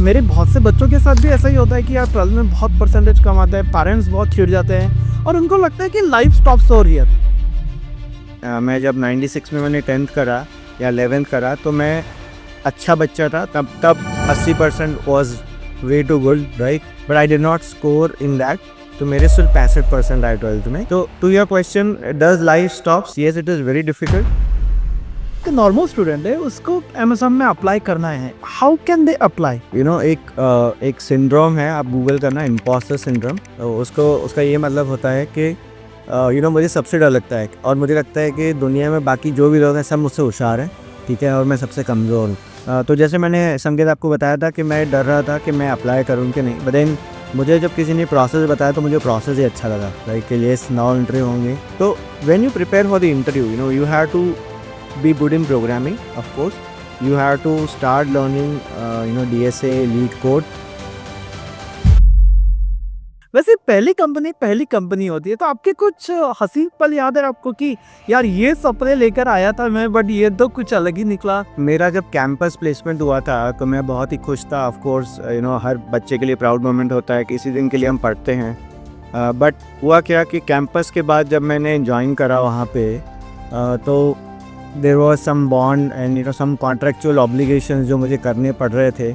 मेरे बहुत से बच्चों के साथ भी ऐसा ही होता है कि यार 12th में बहुत परसेंटेज कम आता है, पेरेंट्स बहुत चिढ़ जाते हैं और उनको लगता है कि लाइफ स्टॉप्स ओवर हियर। मैं जब 96 में मैंने 10th करा या 11th करा तो मैं अच्छा बच्चा था, तब 80% was way too good, right, but I did not score in that. तो मेरे सिर्फ 65% आए 12th में। तो to your question, does life stops? Yes, it is very difficult. एक नॉर्मल स्टूडेंट है, उसको अमेजोन में अप्लाई करना है, हाउ कैन दे अप्लाई? एक सिंड्रोम है, आप गूगल करना, इम्पोस्टर सिंड्रोम। तो उसका ये मतलब होता है कि मुझे सबसे डर लगता है और मुझे लगता है कि दुनिया में बाकी जो भी लोग हैं सब मुझसे होशियार हैं, ठीक है, और मैं सबसे कमज़ोर हूँ। तो जैसे मैंने संकेत आपको बताया था कि मैं डर रहा था कि मैं अप्लाई करूँ कि नहीं, बट देन मुझे जब किसी ने प्रोसेस बताया तो मुझे प्रोसेस ही अच्छा लगा, लाइक कि येस, नाउ इंटरव्यू होंगे। तो when you prepare for the interview, you have to be good in programming, of course. You have to start learning DSA, lead code. वैसे पहली कंपनी होती है, तो आपके कुछ हसीन पल याद है आपको कि यार ये सपने लेकर आया था मैं, बट ये तो कुछ अलग ही निकला? मेरा जब कैंपस प्लेसमेंट हुआ था तो मैं बहुत ही खुश था। ऑफ कोर्स हर बच्चे के लिए प्राउड मोमेंट होता है कि इसी दिन के लिए हम पढ़ते हैं। बट हुआ क्या कि कैंपस के बाद जब मैंने ज्वाइन करा वहाँ पे, तो there was some bond and some contractual obligations जो मुझे करने पड़ रहे थे।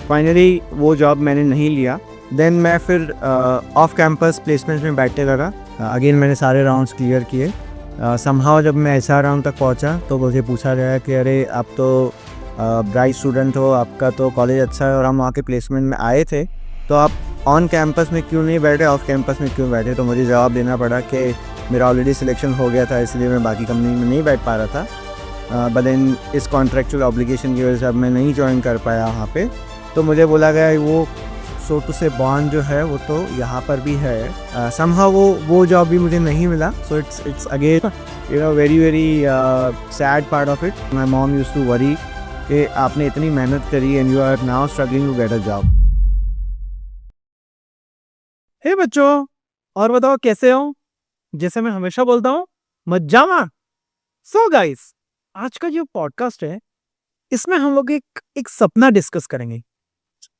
फाइनली वो जॉब मैंने नहीं लिया। देन मैं फिर ऑफ कैंपस प्लेसमेंट में बैठने लगा। अगेन मैंने सारे राउंड्स क्लियर किए। समहाउ जब मैं एसआर राउंड तक पहुंचा तो मुझे पूछा गया कि अरे आप तो ब्राइट स्टूडेंट हो, आपका तो कॉलेज अच्छा है और हम वहाँ के प्लेसमेंट में आए थे, तो आप ऑन कैंपस में क्यों नहीं बैठे, ऑफ कैंपस में क्यों बैठे? तो मुझे जवाब देना पड़ा कि मेरा ऑलरेडी सिलेक्शन हो गया था, इसलिए मैं बाकी कंपनी में नहीं बैठ पा रहा था। बट देन इस कॉन्ट्रेक्चुअल ऑब्लिगेशन की वजह से अब मैं नहीं ज्वाइन कर पाया वहाँ पे। तो मुझे बोला गया वो सो टू से बॉन्ड जो है वो तो यहाँ पर भी है। समहाउ वो जॉब भी मुझे नहीं मिला। So it's again very very sad part of it. My mom used to worry कि आपने इतनी मेहनत करी and you are now struggling to get a job. Hey बच्चों, और बताओ कैसे हो? जैसे मैं हमेशा बोलता हूँ, मज्जामा। सो गाइस, आज का जो पॉडकास्ट है, इसमें हम लोग एक सपना डिस्कस करेंगे।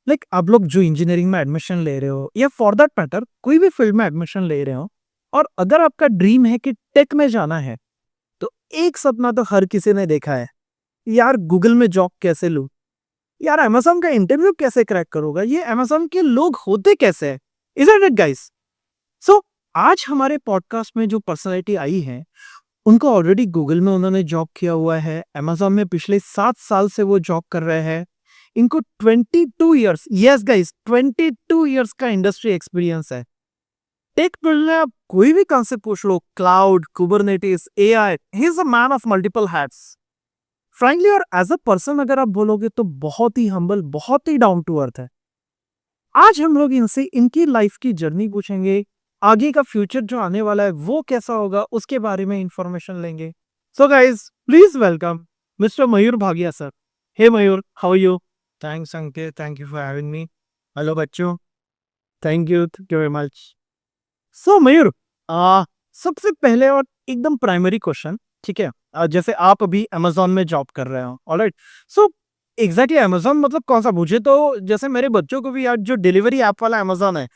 लाइक आप लोग जो इंजीनियरिंग में एडमिशन ले रहे हो या फॉर दैट मैटर कोई भी फील्ड में एडमिशन ले रहे हो, और अगर आपका ड्रीम है कि टेक में जाना है, तो एक सपना तो हर किसी ने देखा है, यार गूगल में जॉब कैसे लूं, यार अमेज़न का इंटरव्यू कैसे क्रैक करूंगा, ये अमेज़न के लोग होते कैसे हैं। Isn't it guys? सो आज हमारे पॉडकास्ट में जो पर्सनैलिटी आई है, उनको ऑलरेडी गूगल में उन्होंने जॉब किया हुआ है, अमेज़न में पिछले 7 साल से वो जॉब कर रहे हैं। इनको 22 इयर्स, यस गाइस, 22 इयर्स का इंडस्ट्री एक्सपीरियंस है। टेक फील्ड में आप कोई भी कॉन्सेप्ट पूछ लो, cloud, Kubernetes, AI, he is a man of multiple hats. Frankly, और एज अ पर्सन अगर आप बोलोगे तो बहुत ही हम्बल, बहुत ही डाउन टू अर्थ है। आज हम लोग इनसे इनकी लाइफ की जर्नी पूछेंगे, आगे का फ्यूचर जो आने वाला है वो कैसा होगा उसके बारे में इंफॉर्मेशन लेंगे। So guys, please welcome mister Mayur Bhagia sir. Hey Mayur, how are you? Thanks Ankit, thank you for having me. Hello बच्चों। Thank you very much. So Mayur, सबसे पहले और एकदम प्राइमरी क्वेश्चन, ठीक है, जैसे आप अभी अमेज़न में जॉब कर रहे हो, ऑलराइट। सो एग्जैक्टली अमेज़न मतलब कौन सा? मुझे तो जैसे मेरे बच्चों को भी यार जो डिलीवरी ऐप वाला अमेज़न है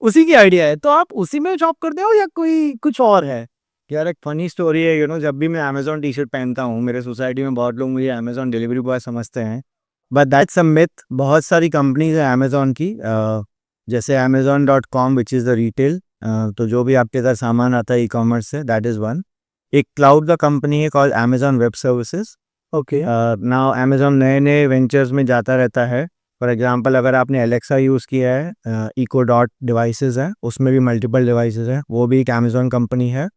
उसी की आइडिया है, तो आप उसी में जॉब करते हो या कोई कुछ और है? यार एक फनी स्टोरी है, जब भी मैं अमेज़न टी शर्ट पहनता हूँ, मेरे सोसाइटी में बहुत लोग मुझे अमेज़न डिलीवरी बॉय समझते हैं, बट दैट्स अ मिथ। बहुत सारी कंपनीज है अमेज़न की, जैसे amazon.com which is the retail, तो जो भी आपके घर सामान आता है ई कॉमर्स से, दैट इज़ वन। एक क्लाउड का कंपनी है called Amazon web services. Okay. Now Amazon नए नए वेंचर्स में जाता रहता है। फॉर एग्जांपल, अगर आपने एलेक्सा यूज़ किया है, इको डॉट डिवाइसेस है, उसमें भी मल्टीपल डिवाइसेस हैं, वो भी एक अमेज़न कंपनी है।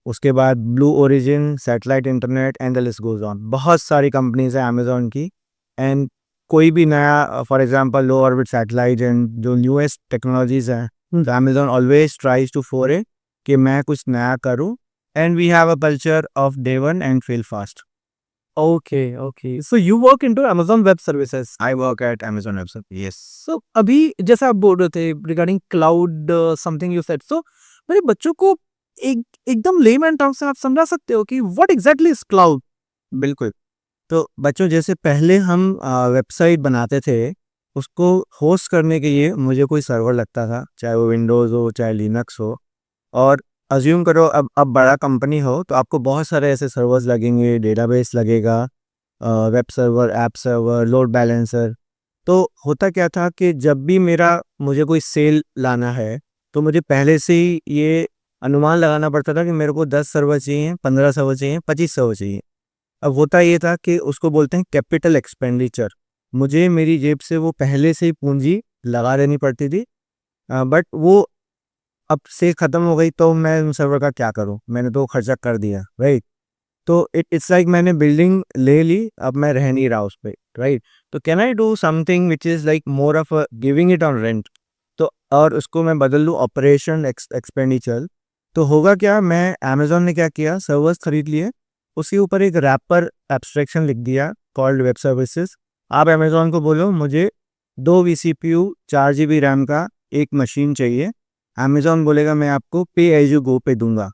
उसके बाद blue origin, satellite internet and the list goes on. बहुत सारी कंपनीज है अमेज़न की। एंड कोई भी नया, for example low orbit satellite and जो न्यूएस्ट टेक्नोलॉजीज हैं, तो Amazon always tries to for it कि मैं कुछ नया करूं। And we have a culture of day one and fail fast. Okay, so you work into Amazon web services. I work at Amazon web service, yes. So अभी जैसे आप बोल रहे थे regarding cloud something you said, so मेरे बच्चों को एकदम लेमैन टर्म्स से आप समझा सकते हो कि व्हाट एग्जैक्टली इज क्लाउड? बिल्कुल। तो बच्चों, जैसे पहले हम वेबसाइट बनाते थे उसको होस्ट करने के लिए मुझे कोई सर्वर लगता था, चाहे वो विंडोज़ हो चाहे लिनक्स हो। और अज्यूम करो अब बड़ा कंपनी हो तो आपको बहुत सारे ऐसे सर्वर्स लगेंगे, डेटाबेस लगेगा, web server, app server, load balancer. तो होता क्या था कि जब भी मुझे कोई सेल लाना है तो मुझे पहले से ही ये अनुमान लगाना पड़ता था कि मेरे को 10 सर्वर चाहिए, 15 सर्वर चाहिए, 25 सर्वर चाहिए। अब होता ये था कि उसको बोलते हैं कैपिटल एक्सपेंडिचर। मुझे मेरी जेब से वो पहले से ही पूंजी लगा लेनी पड़ती थी। बट वो अब से ख़त्म हो गई तो मैं उन सर्वर का क्या करूँ? मैंने तो खर्चा कर दिया, राइट? तो इट्स लाइक मैंने बिल्डिंग ले ली, अब मैं रह नहीं रहा उस पे, राइट? तो can I do something which is like more of a giving it on rent? तो और उसको मैं बदल दूँ ऑपरेशन एक्सपेंडिचर। तो होगा क्या, मैं अमेज़न ने क्या किया, सर्वर्स खरीद लिए, उसके ऊपर एक रैपर एब्स्ट्रैक्शन लिख दिया कॉल्ड वेब सर्विसेज। आप अमेज़न को बोलो मुझे 2 वीसीपीयू 4 जीबी रैम का एक मशीन चाहिए। अमेज़न बोलेगा मैं आपको पे एज़ यू गो पे दूँगा।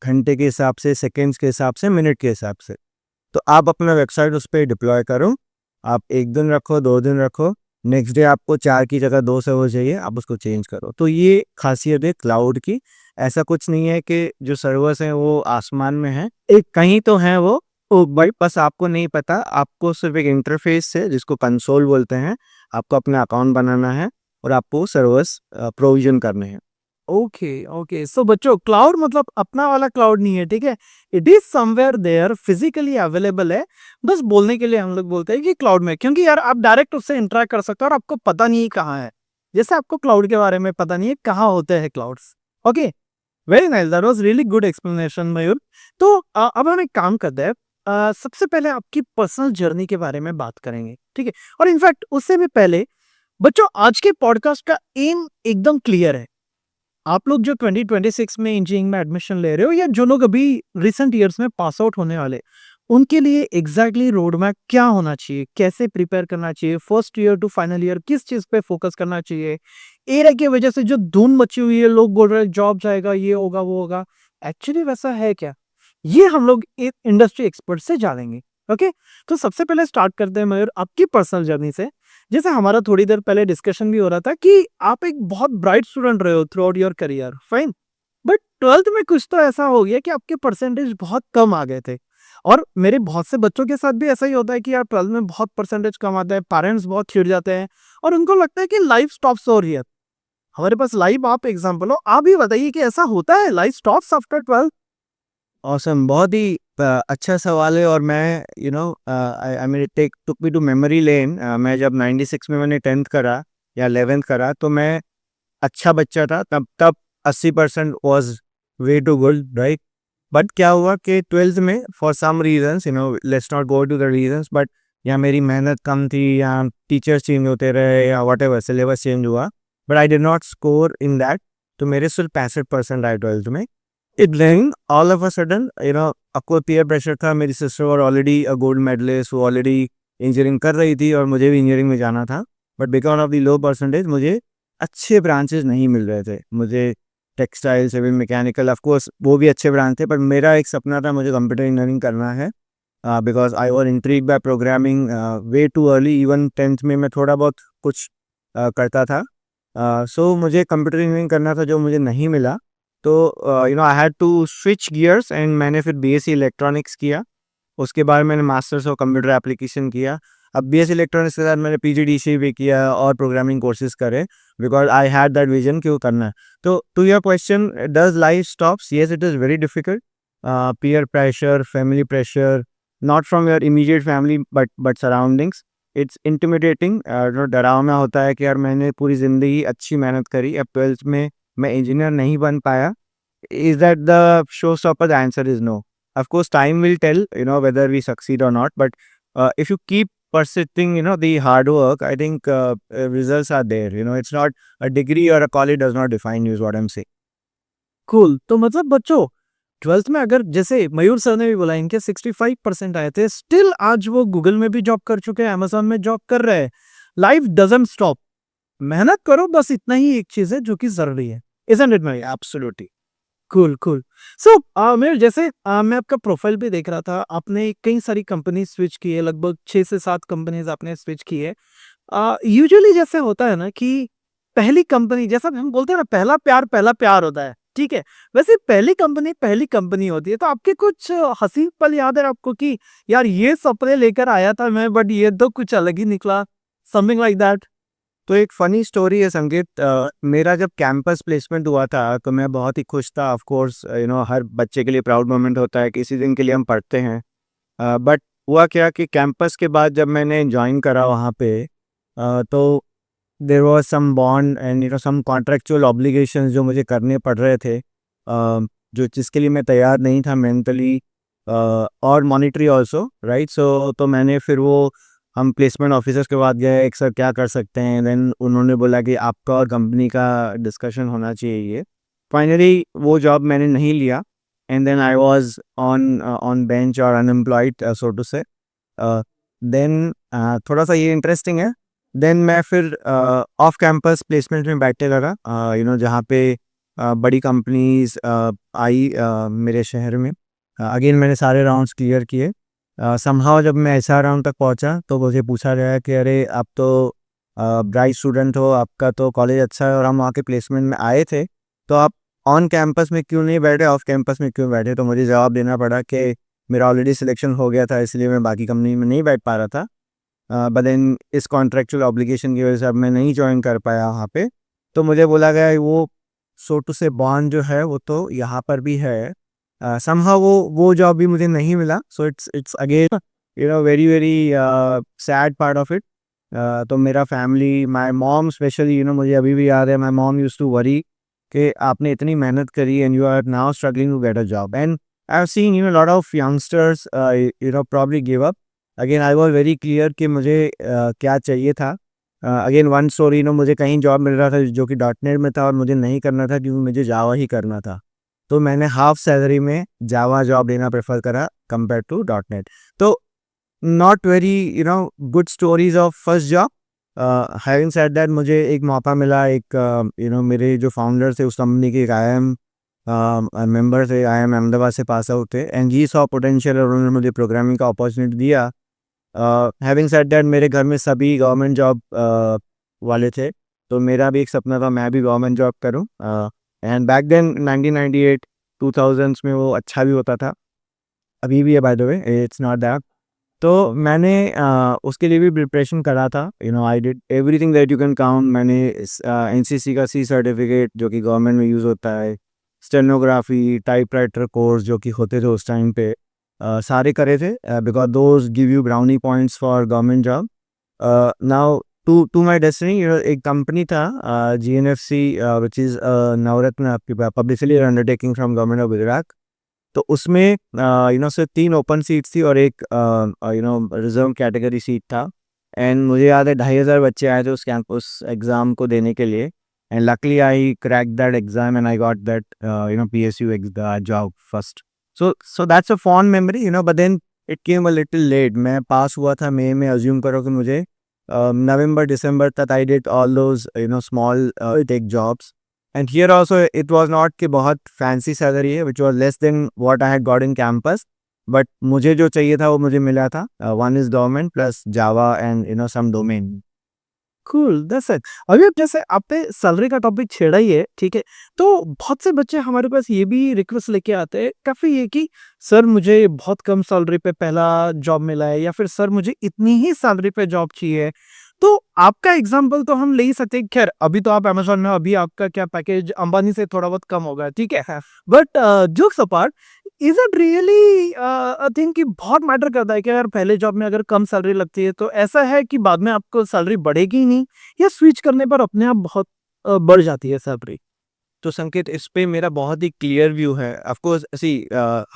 घंटे के हिसाब से, सेकंड्स के हिसाब से, मिनट के हिसाब से। तो आप अपना वेबसाइट उस पे डिप्लॉय करो। आप 1 दिन रखो, 2 दिन रखो, नेक्स्ट डे आपको 4 की जगह 2 सर्वर चाहिए, आप उसको चेंज करो। तो ये ख़ासियत है क्लाउड की। ऐसा कुछ नहीं है कि जो सर्वर्स हैं वो आसमान में हैं, एक कहीं तो हैं वो भाई, बस आपको नहीं पता। आपको सिर्फ़ एक इंटरफ़ेस से जिसको कंसोल बोलते हैं, आपको अपना अकाउंट बनाना है और आपको सर्वर्स प्रोविज़न करने हैं। ओके ओके, सो बच्चों क्लाउड मतलब अपना वाला क्लाउड नहीं है, ठीक है। It is somewhere there, physically available है। बस बोलने के लिए हम लोग बोलते हैं कि क्लाउड में, क्योंकि यार आप डायरेक्ट उससे इंटरेक्ट कर सकते हो और आपको पता नहीं है कहाँ है। जैसे आपको क्लाउड के बारे में पता नहीं है कहाँ होते हैं clouds. Okay, very nice, that was really good explanation Mayur. तो अब हम एक काम करते हैं। सबसे पहले आपकी पर्सनल जर्नी के बारे में बात करेंगे, ठीक है। और इनफैक्ट उससे भी पहले बच्चों, आज के पॉडकास्ट का एम एकदम क्लियर है। आप लोग जो 2026 में इंजीनियरिंग में एडमिशन ले रहे हो, या जो लोग अभी रिसेंट ईयर्स में पास आउट होने वाले, उनके लिए एग्जैक्टली रोड मैप क्या होना चाहिए, कैसे प्रिपेयर करना चाहिए, first year to final year किस चीज पे फोकस करना चाहिए। एआई की वजह से जो धूम मची हुई है, लोग बोल रहे हैं जॉब जाएगा, ये होगा वो होगा, एक्चुअली वैसा है क्या? ये हम लोग एक इंडस्ट्री एक्सपर्ट से जानेंगे। ओके, तो सबसे पहले स्टार्ट करते हैं मयूर आपकी पर्सनल जर्नी से। जैसे हमारा थोड़ी देर पहले डिस्कशन भी हो रहा था कि आप एक बहुत ब्राइट स्टूडेंट रहे हो through out your career, fine. But 12th में कुछ तो ऐसा हो गया कि आपके परसेंटेज बहुत कम आ गए थे। और मेरे बहुत से बच्चों के साथ भी ऐसा ही होता है कि यार 12th में बहुत परसेंटेज कम आता है, पेरेंट्स बहुत चिढ़ जाते हैं और उनको लगता है कि लाइफ स्टॉप्स हो रही है। हमारे पास लाइव आप एग्जाम्पल हो, आप भी बताइए कि ऐसा होता है, life stops after 12th? Awesome, बहुत ही अच्छा सवाल है। और मैं I mean it took me to memory lane. मैं जब 96 में मैंने 10th करा या 11th करा तो मैं अच्छा बच्चा था। तब तब 80% was way too good, right? But क्या हुआ कि 12th में for some reasons, let's not go to the reasons, but या मेरी मेहनत कम थी या टीचर्स चेंज होते रहे या वट एवर, सिलेबस चेंज हुआ, but I did not score in that. तो मेरे सिर्फ 65% आए 12th में। It then all of a sudden, आपको पीयर प्रेशर था। मेरी सिस्टर और ऑलरेडी अ गोल्ड मेडलिस्ट, वो ऑलरेडी इंजीनियरिंग कर रही थी और मुझे भी इंजीनियरिंग में जाना था। But because of the low percentage मुझे अच्छे ब्रांचेस नहीं मिल रहे थे। मुझे textile, civil, mechanical, of course वो भी अच्छे ब्रांच थे, पर मेरा एक सपना था मुझे कंप्यूटर इंजीनियरिंग करना है। Because I was intrigued by programming way too early. Even 10th में मैं थोड़ा बहुत कुछ करता था। सो मुझे कंप्यूटर इंजीनियरिंग करना था जो मुझे नहीं मिला। तो I had to switch gears and मैंने फिर बीएससी इलेक्ट्रॉनिक्स किया। उसके बाद मैंने मास्टर्स ऑफ कंप्यूटर एप्लीकेशन किया। अब बीएससी इलेक्ट्रॉनिक्स के साथ मैंने पीजीडीसी भी किया और प्रोग्रामिंग कोर्सेज करे, because I had that vision क्यों करना है। तो to your question, does life stops? Yes, it is very difficult. Peer pressure, family pressure, not from your immediate family but surroundings. It's intimidating. जो डरावना होता है कि यार मैंने पूरी ज़िंदगी अच्छी मेहनत करी, अब 12th में मैं इंजीनियर नहीं बन पाया। Is that the showstopper? The answer is no. Of course, time will tell, whether we succeed or not. But if you keep persisting, the hard work, I think results are there. It's not a degree or a college does not define you, is what I'm saying. Cool, तो मतलब बच्चों 12th में अगर जैसे मयूर sir ने भी बोला इनके 65% आए थे, स्टिल आज वो गूगल में भी जॉब कर चुके हैं, अमेजोन में जॉब कर रहे हैं। लाइफ डजंट स्टॉप, मेहनत करो, बस इतना ही एक चीज है जो कि जरूरी है। Isn't it Mayur? Absolutely. Cool cool. So मेरे जैसे मैं आपका प्रोफाइल भी देख रहा था, आपने कई सारी कंपनी स्विच की है, लगभग 6 से 7 कंपनीज आपने स्विच की है। यूजुअली जैसे होता है ना कि पहली कंपनी, जैसा हम बोलते हैं ना, पहला प्यार होता है, ठीक है? वैसे पहली कंपनी होती है। तो आपके कुछ हसीन पल याद है आपको कि यार ये सपने लेकर आया था मैं, बट ये तो कुछ अलग ही निकला, समथिंग लाइक दैट? तो एक फ़नी स्टोरी है संगीत। मेरा जब कैंपस प्लेसमेंट हुआ था तो मैं बहुत ही खुश था। ऑफ कोर्स हर बच्चे के लिए प्राउड मोमेंट होता है कि इसी दिन के लिए हम पढ़ते हैं। बट हुआ क्या कि कैंपस के बाद जब मैंने जॉइन करा वहाँ पे, तो there was some bond and some contractual obligations जो मुझे करने पड़ रहे थे, जो जिसके लिए मैं तैयार नहीं था मेंटली और मॉनेटरी आल्सो, राइट? सो तो मैंने फिर वो हम प्लेसमेंट ऑफिसर्स के पास गए, एक सर क्या कर सकते हैं, देन उन्होंने बोला कि आपका और कंपनी का डिस्कशन होना चाहिए ये। फाइनली वो जॉब मैंने नहीं लिया and then I was on on bench और unemployed, so to say. Then थोड़ा सा ये इंटरेस्टिंग है। देन मैं फिर ऑफ कैंपस प्लेसमेंट में बैठते लगा, जहाँ पे बड़ी कंपनीज आई मेरे शहर में। अगेन मैंने सारे राउंड्स क्लियर किए। समहाउ जब मैं एसआर राउंड तक पहुंचा तो मुझे पूछा गया कि अरे आप तो ब्राइट स्टूडेंट हो, आपका तो कॉलेज अच्छा है और हम वहाँ के प्लेसमेंट में आए थे, तो आप ऑन कैंपस में क्यों नहीं बैठे, ऑफ कैंपस में क्यों बैठे? तो मुझे जवाब देना पड़ा कि मेरा ऑलरेडी सिलेक्शन हो गया था, इसलिए मैं बाकी कंपनी में नहीं बैठ पा रहा था। बट देन इस कॉन्ट्रेक्चुअल ऑब्लिगेशन की वजह से अब मैं नहीं जॉइन कर पाया वहाँ पे। तो मुझे बोला गया वो सो टू से बॉन्ड जो है वो तो यहाँ पर भी है। समहाउ वो जॉब भी मुझे नहीं मिला। So it's again very very sad part of it. तो मेरा फैमिली, माय मॉम स्पेशली, मुझे अभी भी याद है, my mom used to worry कि आपने इतनी मेहनत करी and you are now struggling to get a job. And I have seen lot of youngsters probably give up. Again I was very clear कि मुझे क्या चाहिए था। अगेन वन स्टोरी, मुझे कहीं जॉब मिल रहा था जो कि डॉट नेट में था और मुझे नहीं करना था क्योंकि मुझे जावा ही करना था। तो मैंने हाफ सैलरी में जावा जॉब लेना प्रेफर करा कंपेयर टू डॉट नेट। तो not very good stories of first job. Having said that मुझे एक मौका मिला, एक मेरे जो फाउंडर थे उस कंपनी के, एक IIM मेंबर थे, IIM अहमदाबाद से पास आउट थे एंड ही सॉ पोटेंशियल और उन्होंने मुझे प्रोग्रामिंग का अपॉर्चुनिटी दिया। हैविंग सेड दैट मेरे घर में सभी गवर्नमेंट जॉब वाले थे, तो मेरा भी एक सपना था मैं भी गवर्नमेंट जॉब करूं। एंड बैक देन 1998 2000s में वो अच्छा भी होता था, अभी भी है by the way, it's not that. तो मैंने उसके लिए भी प्रिपरेशन करा था। I did everything that you can count. मैंने NCC का C सर्टिफिकेट जो कि गवर्नमेंट में यूज़ होता है, स्टेनोग्राफी, टाइपराइटर कोर्स जो कि होते थे उस टाइम पे, सारे करे थे because those give you brownie points for government job. Now to my destiny, एक कंपनी था GNFC, which is Navratna publicity undertaking from government of Gujarat. तो उसमें सिर्फ 3 ओपन सीट्स थी और एक रिजर्व कैटेगरी सीट था। एंड मुझे याद है 2,500 बच्चे आए थे उस एग्ज़ाम को देने के लिए। And luckily I crack that exam and I got that PSU job first. So that's a fond memory, but then it came a little late. मैं पास हुआ था मई में, अज्यूम करो कि मुझे नवंबर दिसंबर तक I did all those small tech jobs. And here also it was not कि बहुत फैंसी सैलरी है, which was less than what I had got in campus, but मुझे जो चाहिए था वो मुझे मिला था। One is government plus Java and some domain. Cool, that's it. अभी अब जैसे आपने सैलरी का टॉपिक छेड़ा ही है, ठीक है? तो बहुत से बच्चे हमारे पास ये भी रिक्वेस्ट लेके आते हैं काफ़ी, ये कि सर मुझे बहुत कम सैलरी पे पहला जॉब मिला है, या फिर सर मुझे इतनी ही सैलरी पे जॉब चाहिए। तो आपका एग्ज़ाम्पल तो हम ले ही सकते हैं। ख़ैर अभी तो आप अमेज़न में, अभी आपका क्या पैकेज अंबानी से थोड़ा बहुत कम होगा, ठीक है? But jokes apart, is it really a thing कि बहुत मैटर करता है कि अगर पहले जॉब में अगर कम सैलरी लगती है, तो ऐसा है कि बाद में आपको सैलरी बढ़ेगी ही नहीं, या स्विच करने पर अपने आप बहुत बढ़ जाती है सैलरी? तो संकेत, इस पे मेरा बहुत ही क्लियर व्यू है। ऑफ कोर्स सी,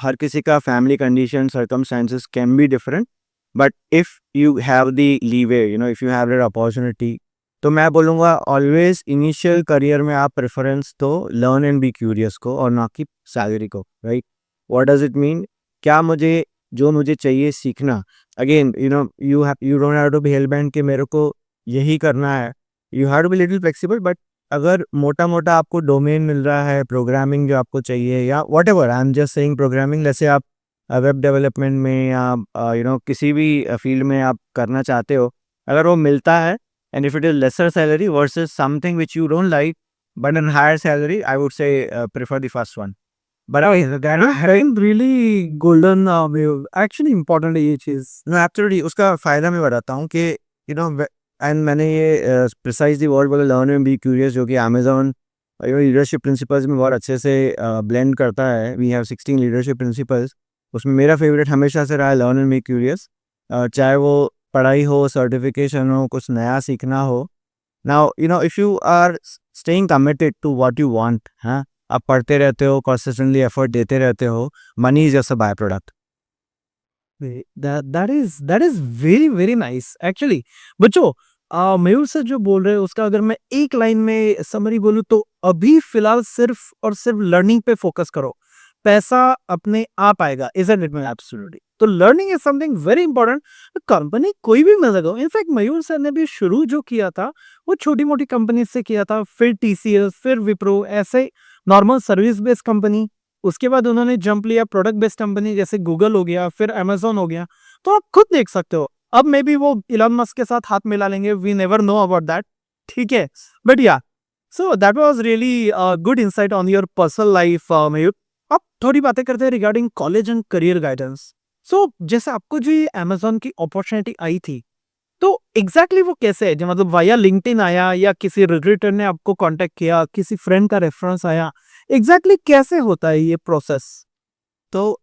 हर किसी का family condition circumstances can be different, but if you have the leeway, if you have that opportunity, तो मैं बोलूँगा ऑलवेज इनिशियल करियर में आप प्रेफरेंस दो लर्न एंड बी क्यूरियस को और ना कि सैलरी को, right? What does it mean? क्या मुझे जो मुझे चाहिए सीखना, again you don't have to be hell bent कि मेरे को यही करना है। You have to be little flexible, but अगर मोटा-मोटा आपको डोमेन मिल रहा है, प्रोग्रामिंग जो आपको चाहिए या whatever, I am just saying programming, जैसे आप वेब डेवलपमेंट में या किसी भी फील्ड में आप करना चाहते हो, अगर वो मिलता है and if it is lesser salary versus something which you don't like but in higher salary, I would say prefer the first one. But Heroin really golden wave. Actually important है ये चीज. नो एब्सोल्युटली उसका फ़ायदा मैं बताता हूँ कि you know and मैंने ये प्रिसाइजली वर्ड बोला लर्न एंड बी क्यूरियस, जो कि अमेजोन लीडरशिप प्रिंसिपल्स में बहुत अच्छे से ब्लेंड करता है. We have 16 leadership principles. उसमें मेरा फेवरेट हमेशा से रहा है लर्न एंड बी क्यूरियस. चाहे वो पढ़ाई हो, सर्टिफिकेशन हो, कुछ नया सीखना हो. Now if you are staying committed to what you want, हाँ, आप पढ़ते रहते हो, कंसिस्टेंटली एफर्ट देते रहते हो, money is just a by product. that is very very nice actually. बच्चों मयूर सर जो बोल रहे हैं उसका अगर मैं एक लाइन में समरी बोलूँ तो अभी फिलहाल सिर्फ और सिर्फ लर्निंग पे फोकस करो, पैसा अपने आप आएगा. isn't it? एब्सोल्युटली. तो learning is something very important. Company कोई भी मत लगाओ. इनफैक्ट मयूर सर ने भी शुरू जो किया था वो छोटी मोटी कंपनी से किया था, फिर टीसीएस, फिर विप्रो, ऐसे नॉर्मल सर्विस बेस्ड कंपनी. उसके बाद उन्होंने जंप लिया प्रोडक्ट बेस्ड कंपनी जैसे गूगल हो गया, फिर अमेजोन हो गया. तो आप खुद देख सकते हो अब मे बी वो इलॉन मस्क के साथ हाथ मिला लेंगे. We never know about that. ठीक है, but yeah so that was really good insight on your personal life Mayur. अब थोड़ी बातें करते हैं regarding college and career guidance. So जैसे आपको जो ये अमेजोन की अपॉर्चुनिटी आई थी तो एग्जैक्टली वो कैसे है, जो मतलब वाया लिंक्डइन आया या किसी रिक्रूटर ने आपको कांटेक्ट किया, किसी फ्रेंड का रेफरेंस आया, एग्जैक्टली कैसे होता है ये प्रोसेस? तो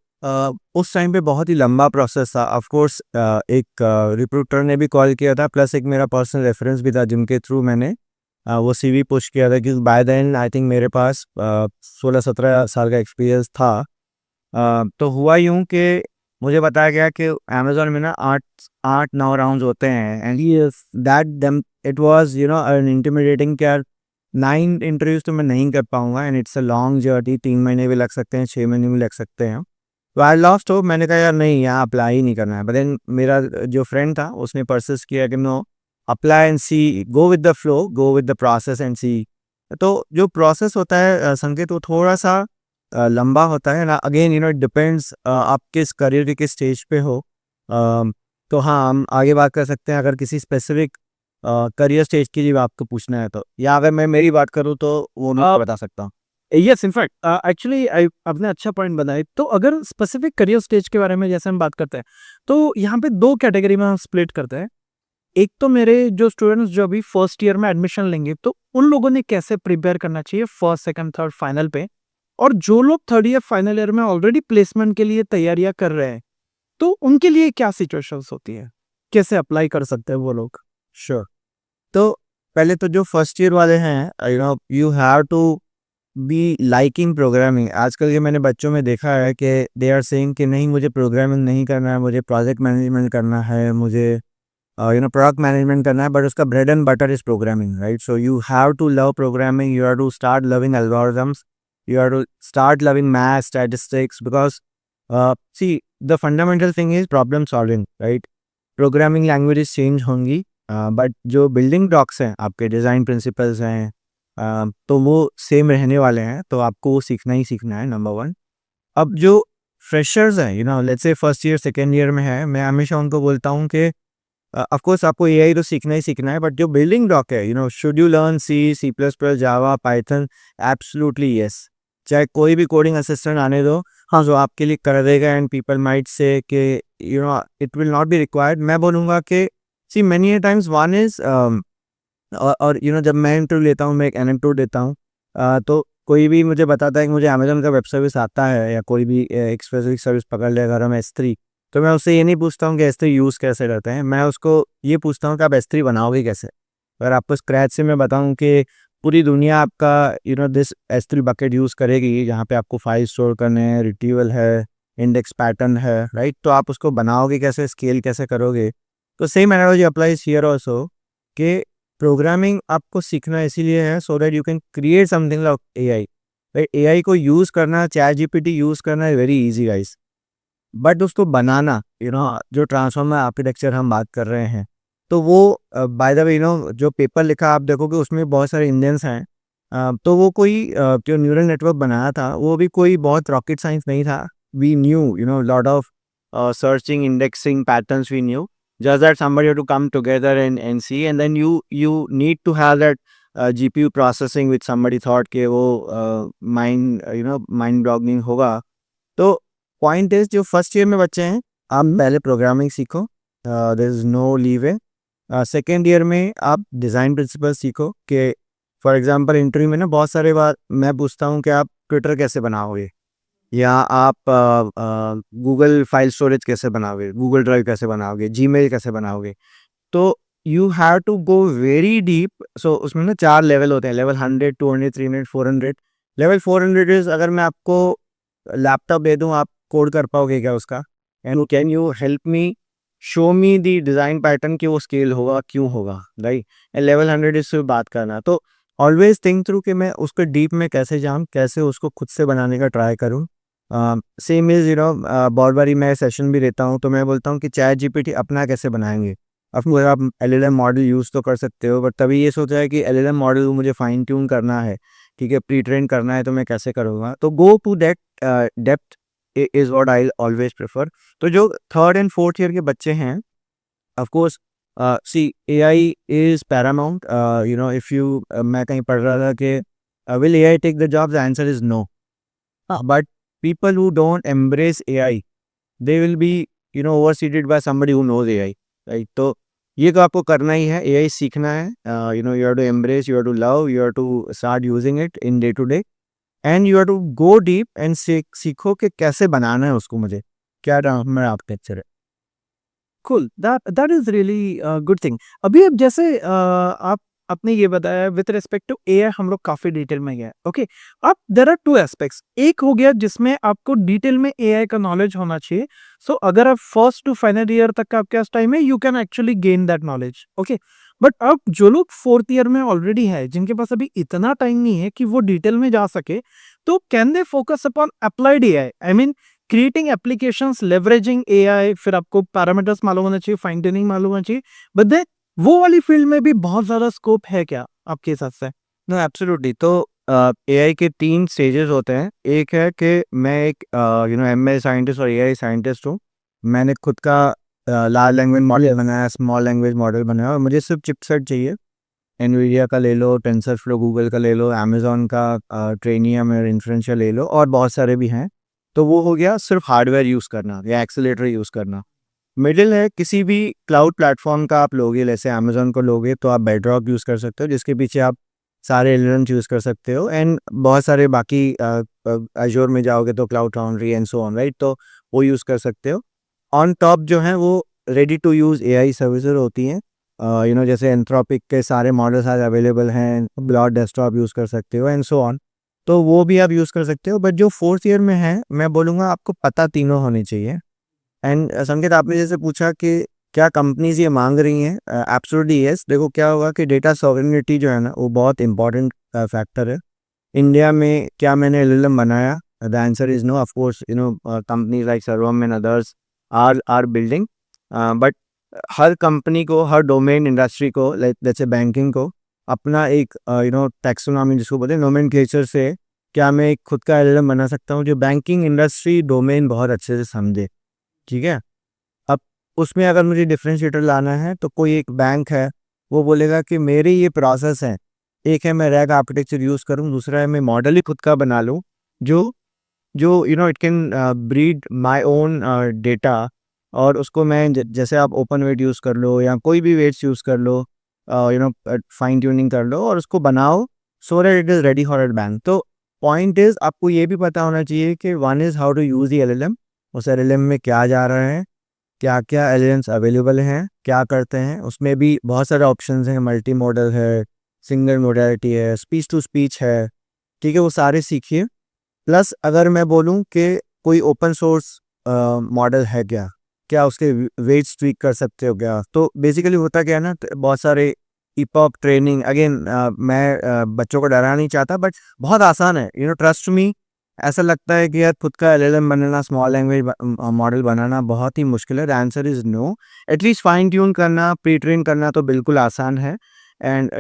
उस टाइम पे बहुत ही लंबा प्रोसेस था. ऑफ कोर्स एक रिक्रूटर ने भी कॉल किया था, प्लस एक मेरा पर्सनल रेफरेंस भी था जिनके थ्रू मैंने वो सीवी पुश किया था. क्योंकि बाय देन आई थिंक मेरे पास 16-17 साल का एक्सपीरियंस था. तो हुआ यूं कि मुझे बताया गया कि अमेजोन में ना 8-9 राउंड्स होते हैं. And yes. That them it was an intimidating क्या 9 इंटरव्यूज तो मैं नहीं कर पाऊंगा. And it's a long journey. 3 महीने भी लग सकते हैं, 6 महीने भी लग सकते हैं. तो आई लॉस्ट होप. मैंने कहा यार नहीं, यहाँ अप्लाई ही नहीं करना है. बट देन मेरा जो फ्रेंड था उसने परसिस्ट किया कि no, apply and see, go with the flow, go with the process and see. तो जो प्रोसेस होता है संकेत, वो थोड़ा सा लंबा होता है ना. अगेन इट डिपेंड्स आप किस करियर के किस स्टेज पे हो. तो हाँ, हम आगे बात कर सकते हैं अगर किसी स्पेसिफिक करियर स्टेज की जब आपको पूछना है तो, या अगर मैं मेरी बात करूँ तो वो मैं बता सकता हूँ. यस, इनफैक्ट एक्चुअली आपने अच्छा पॉइंट बनाया. तो अगर स्पेसिफिक करियर स्टेज के बारे में जैसे हम बात करते हैं तो यहाँ पे दो कैटेगरी में हम स्प्लिट करते हैं. एक तो मेरे जो स्टूडेंट्स जो अभी फर्स्ट ईयर में एडमिशन लेंगे तो उन लोगों ने कैसे प्रिपेयर करना चाहिए फर्स्ट, सेकंड, थर्ड, फाइनल पे. और जो लोग थर्ड ईयर फाइनल ईयर में ऑलरेडी प्लेसमेंट के लिए तैयारियां कर रहे हैं तो उनके लिए क्या सिचुएशंस होती है, कैसे अप्लाई कर सकते हैं वो लोग? श्योर. तो पहले तो जो फर्स्ट ईयर वाले हैं, you have to be liking programming. आजकल ये मैंने बच्चों में देखा है कि दे आर सेइंग कि नहीं, मुझे प्रोग्रामिंग नहीं करना है, मुझे प्रोजेक्ट मैनेजमेंट करना है, मुझे प्रोडक्ट मैनेजमेंट करना है. बट उसका bread and butter is programming, right? So you have to love programming. You have to start loving algorithms. You have to start loving math, statistics, because see, the fundamental thing is problem solving, right? Programming languages change होंगी, but जो building blocks हैं, आपके design principles हैं, तो वो same रहने वाले हैं. तो आपको वो सीखना ही सीखना है, नंबर 1. अब जो फ्रेशर्स हैं, let's say first year second year में है, मैं हमेशा उनको बोलता हूँ कि ऑफ कोर्स आपको एआई तो सीखना ही सीखना है, बट जो बिल्डिंग ब्लॉक है, should you learn C plus plus, Java, Python? Absolutely yes. चाहे कोई भी कोडिंग असिस्टेंट आने दो, हाँ, जो आपके लिए कर देगा. एंड पीपल माइट से कि it will not be required. मैं बोलूँगा कि see many times one is और जब मैं इंटरव्यू लेता हूँ, मैं एक इंटरव्यू देता हूँ, तो कोई भी मुझे बताता है कि मुझे अमेजोन का वेब सर्विस आता है या कोई भी एक स्पेसिफिक सर्विस पकड़ ले अगर हम S3, तो मैं उससे ये नहीं पूछता हूँ कि S3 यूज़ कैसे करते हैं. मैं उसको ये पूछता हूँ कि आप S3 बनाओगे कैसे. अगर आपको स्क्रैच से मैं बताऊँ कि पूरी दुनिया आपका दिस S3 बकेट यूज़ करेगी, जहाँ पे आपको फाइल स्टोर करने हैं, रिट्रीवल है, इंडेक्स पैटर्न है, राइट? तो आप उसको बनाओगे कैसे, स्केल कैसे करोगे? तो same analogy applies here also कि प्रोग्रामिंग आपको सीखना इसीलिए है so that you can create something like AI, right? AI को यूज़ करना, ChatGPT यूज़ करना है वेरी ईजी गाइस. बट उसको बनाना, जो ट्रांसफॉर्मर आर्किटेक्चर हम बात कर रहे हैं, तो वो बाय द वे जो पेपर लिखा आप देखोगे उसमें बहुत सारे इंजन्स हैं. तो वो कोई जो न्यूरल नेटवर्क बनाया था वो भी कोई बहुत रॉकेट साइंस नहीं था. We knew lot of searching, indexing patterns we knew. just that somebody have to come together and see, and then you need to have that GPU processing which somebody thought कि वो mind boggling होगा. तो point is जो first year में बच्चे हैं, आप पहले प्रोग्रामिंग सीखो, there is no leeway. Second year में आप डिज़ाइन प्रिंसिपल सीखो कि फॉर एग्जांपल इंटरव्यू में ना बहुत सारे बार मैं पूछता हूँ कि आप ट्विटर कैसे बनाओगे, या आप गूगल फाइल स्टोरेज कैसे बनाओगे, गूगल ड्राइव कैसे बनाओगे, जीमेल कैसे बनाओगे. तो you have to go very deep. So उसमें ना 4 लेवल होते हैं, लेवल 100, 200, 300, 400. लेवल 400 इज अगर मैं आपको लैपटॉप दे दूं, आप कोड कर पाओगे क्या उसका, and can you help me show me the design pattern कि वो स्केल होगा क्यों होगा, राइट. एंड लेवल 100 इज सिर्फ बात करना. तो ऑलवेज थिंक थ्रू कि मैं उसको डीप में कैसे जाऊँ, कैसे उसको खुद से बनाने का ट्राई करूँ. सेम इज़ बहुत बारी मैं सेशन भी देता हूँ तो मैं बोलता हूँ कि चैट जीपीटी अपना कैसे बनाएंगे. अब आप LLM मॉडल यूज़ तो कर सकते हो, बट तभी ये सोचा है कि LLM मॉडल मुझे फाइन ट्यून करना है, ठीक है, प्री ट्रेन करना है, तो मैं कैसे करूँगा. तो go to that depth is what I always prefer. तो जो थर्ड एंड फोर्थ ईयर के बच्चे हैं, of course see AI is paramount. If you मैं कहीं पढ़ रहा था कि will AI take the job, the answer is no. But people who don't embrace AI, they will be overseated by somebody who knows AI, right. तो ये तो आपको करना ही है, AI सीखना है. You have to embrace, you have to love, you have to start using it in day to day, and you have to go deep and सीखो कि कैसे बनाना है उसको, मुझे क्या नाम है आर्किटेक्चर है. Cool. That is really a good thing. अभी अब जैसे आप आपने ये बताया विथ रिस्पेक्ट टू एआई, हम लोग काफी डिटेल में गए. ओके, अब देयर आर टू एस्पेक्ट्स. एक हो गया जिसमें आपको डिटेल में एआई का नॉलेज होना चाहिए. सो अगर आप फर्स्ट टू फाइनल ईयर तक का आपके पास टाइम है, you can actually gain that knowledge. Okay, but अब जो लोग फोर्थ ईयर में ऑलरेडी है, जिनके पास अभी इतना टाइम नहीं है कि वो डिटेल में जा सके, तो can they focus upon applied AI? I mean creating applications leveraging AI. फिर आपको पैरामीटर्स मालूम होना चाहिए, फाइन ट्यूनिंग मालूम होना चाहिए, बट देन वो वाली फील्ड में भी बहुत ज्यादा स्कोप है क्या आपके हिसाब से? No, absolutely. तो AI के 3 स्टेजेस होते हैं. एक है कि मैं एक ML साइंटिस्ट और AI साइंटिस्ट हूँ. मैंने खुद का लार्ज लैंग्वेज मॉडल बनाया, स्मॉल लैंग्वेज मॉडल बनाया, और मुझे सिर्फ चिपसेट चाहिए. एनवीडिया का ले लो, टेंसरफ्लो गूगल का ले लो, अमेजोन का ट्रेनियम और इन्फ्लुएंशिया ले लो, और बहुत सारे भी हैं. तो वो हो गया सिर्फ हार्डवेयर यूज़ करना या एक्सेलेरेटर यूज़ करना. मिडिल है, किसी भी क्लाउड प्लेटफॉर्म का आप लोगे, जैसे अमेजोन को लोगे तो आप बेडरॉक यूज़ कर सकते हो, जिसके पीछे आप सारे एलिमेंट्स यूज़ कर सकते हो, एंड बहुत सारे बाकी अजोर में जाओगे तो cloud foundry and so on, right. तो वो यूज़ कर सकते हो. ऑन टॉप जो है वो ready to use AI services होती हैं. जैसे एंथ्रोपिक के सारे मॉडल्स आज अवेलेबल हैं, ब्लॉट डेस्कटॉप यूज़ कर सकते हो, एंड सो ऑन. तो वो भी आप यूज़ कर सकते हो. बट जो फोर्थ ईयर में है, मैं बोलूँगा आपको पता तीनों होनी चाहिए. एंड संकेत, आपने जैसे पूछा कि क्या कंपनीज ये मांग रही हैं, एब्सोल्युटली यस. देखो क्या होगा कि डेटा सॉवरेनिटी जो है ना, वो बहुत इंपॉर्टेंट फैक्टर है. इंडिया में क्या मैंने LLM बनाया? The answer is no. Of course companies like Sarvam and others are building, but हर कंपनी को, हर डोमेन इंडस्ट्री को, जैसे बैंकिंग को, अपना एक टैक्सोनॉमी जिसको बोलते हैं, नोमेनक्लेचर से क्या मैं एक खुद का LLM बना सकता हूँ जो बैंकिंग इंडस्ट्री डोमेन बहुत अच्छे से समझे, ठीक है. अब उसमें अगर मुझे डिफरेंशिएटर लाना है, तो कोई एक बैंक है, वो बोलेगा कि मेरे ये प्रोसेस है. एक है मैं रैग आर्किटेक्चर यूज़ करूँ, दूसरा है मैं मॉडल ही खुद का बना लूँ जो जो it can breed my own data, और उसको मैं जैसे आप ओपन वेट यूज़ कर लो या कोई भी वेट्स यूज़ कर लो, फाइन ट्यूनिंग कर लो, और उसको बनाओ so that it is ready for at bank. तो पॉइंट इज़ आपको ये भी पता होना चाहिए कि one is how to use the LLM, उस LLM में क्या जा रहा है, क्या क्या LLMs अवेलेबल हैं, क्या करते हैं. उसमें भी बहुत सारे ऑप्शंस हैं, मल्टी मॉडल है, सिंगल मोडालिटी है, स्पीच टू स्पीच है, ठीक है. वो सारे सीखिए. प्लस अगर मैं बोलूँ कि कोई ओपन सोर्स मॉडल है क्या, क्या उसके वेट्स ट्वीक कर सकते हो क्या, तो बेसिकली होता क्या है ना, बहुत सारे ईपॉक ट्रेनिंग, अगेन मैं बच्चों को डराना नहीं चाहता, बट बहुत आसान है. Trust me. ऐसा लगता है कि यार खुद का LLM बनाना, स्मॉल लैंग्वेज मॉडल बनाना बहुत ही मुश्किल है. The answer is no. At least fine tune करना, प्री ट्रेन करना तो बिल्कुल आसान है. एंड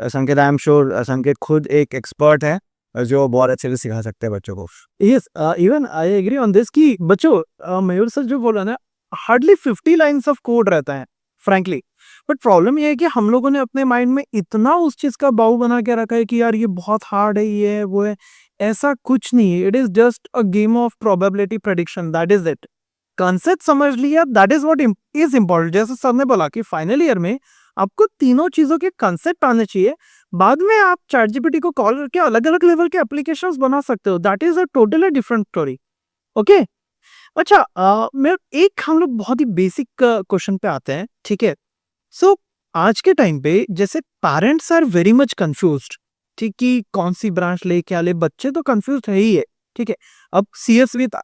संकेत, आई एम श्योर संकेत खुद एक एक्सपर्ट है जो बहुत अच्छे से सिखा सकते हैं बच्चों को. Yes, even I agree on this कि बच्चों, मयूर सर जो बोल रहा है ना, हार्डली 50 लाइन्स ऑफ कोड रहता है फ्रैंकली। बट प्रॉब्लम ये है कि हम लोगों ने अपने माइंड में इतना उस चीज का बाऊ बना के रखा है कि यार ये बहुत हार्ड है, ये है वो है। ऐसा कुछ नहीं है, it is just a game of probability prediction, that is it. Concept समझ लिया, that is what is important. जैसे सर ने बोला कि फाइनल ईयर में आपको तीनों चीजों के कंसेप्ट आने चाहिए, बाद में आप चैट जीपीटी को कॉल करके अलग अलग लेवल के एप्लीकेशंस बना सकते हो, that is a totally different story. Okay. अच्छा, मैं एक हम लोग बहुत ही बेसिक क्वेश्चन पे आते हैं, ठीक है। सो आज के टाइम पे जैसे parents are very much confused, ठीक, कि कौन सी ब्रांच ले, क्या ले। बच्चे तो कंफ्यूज है ही है, ठीक है। अब सीएस विद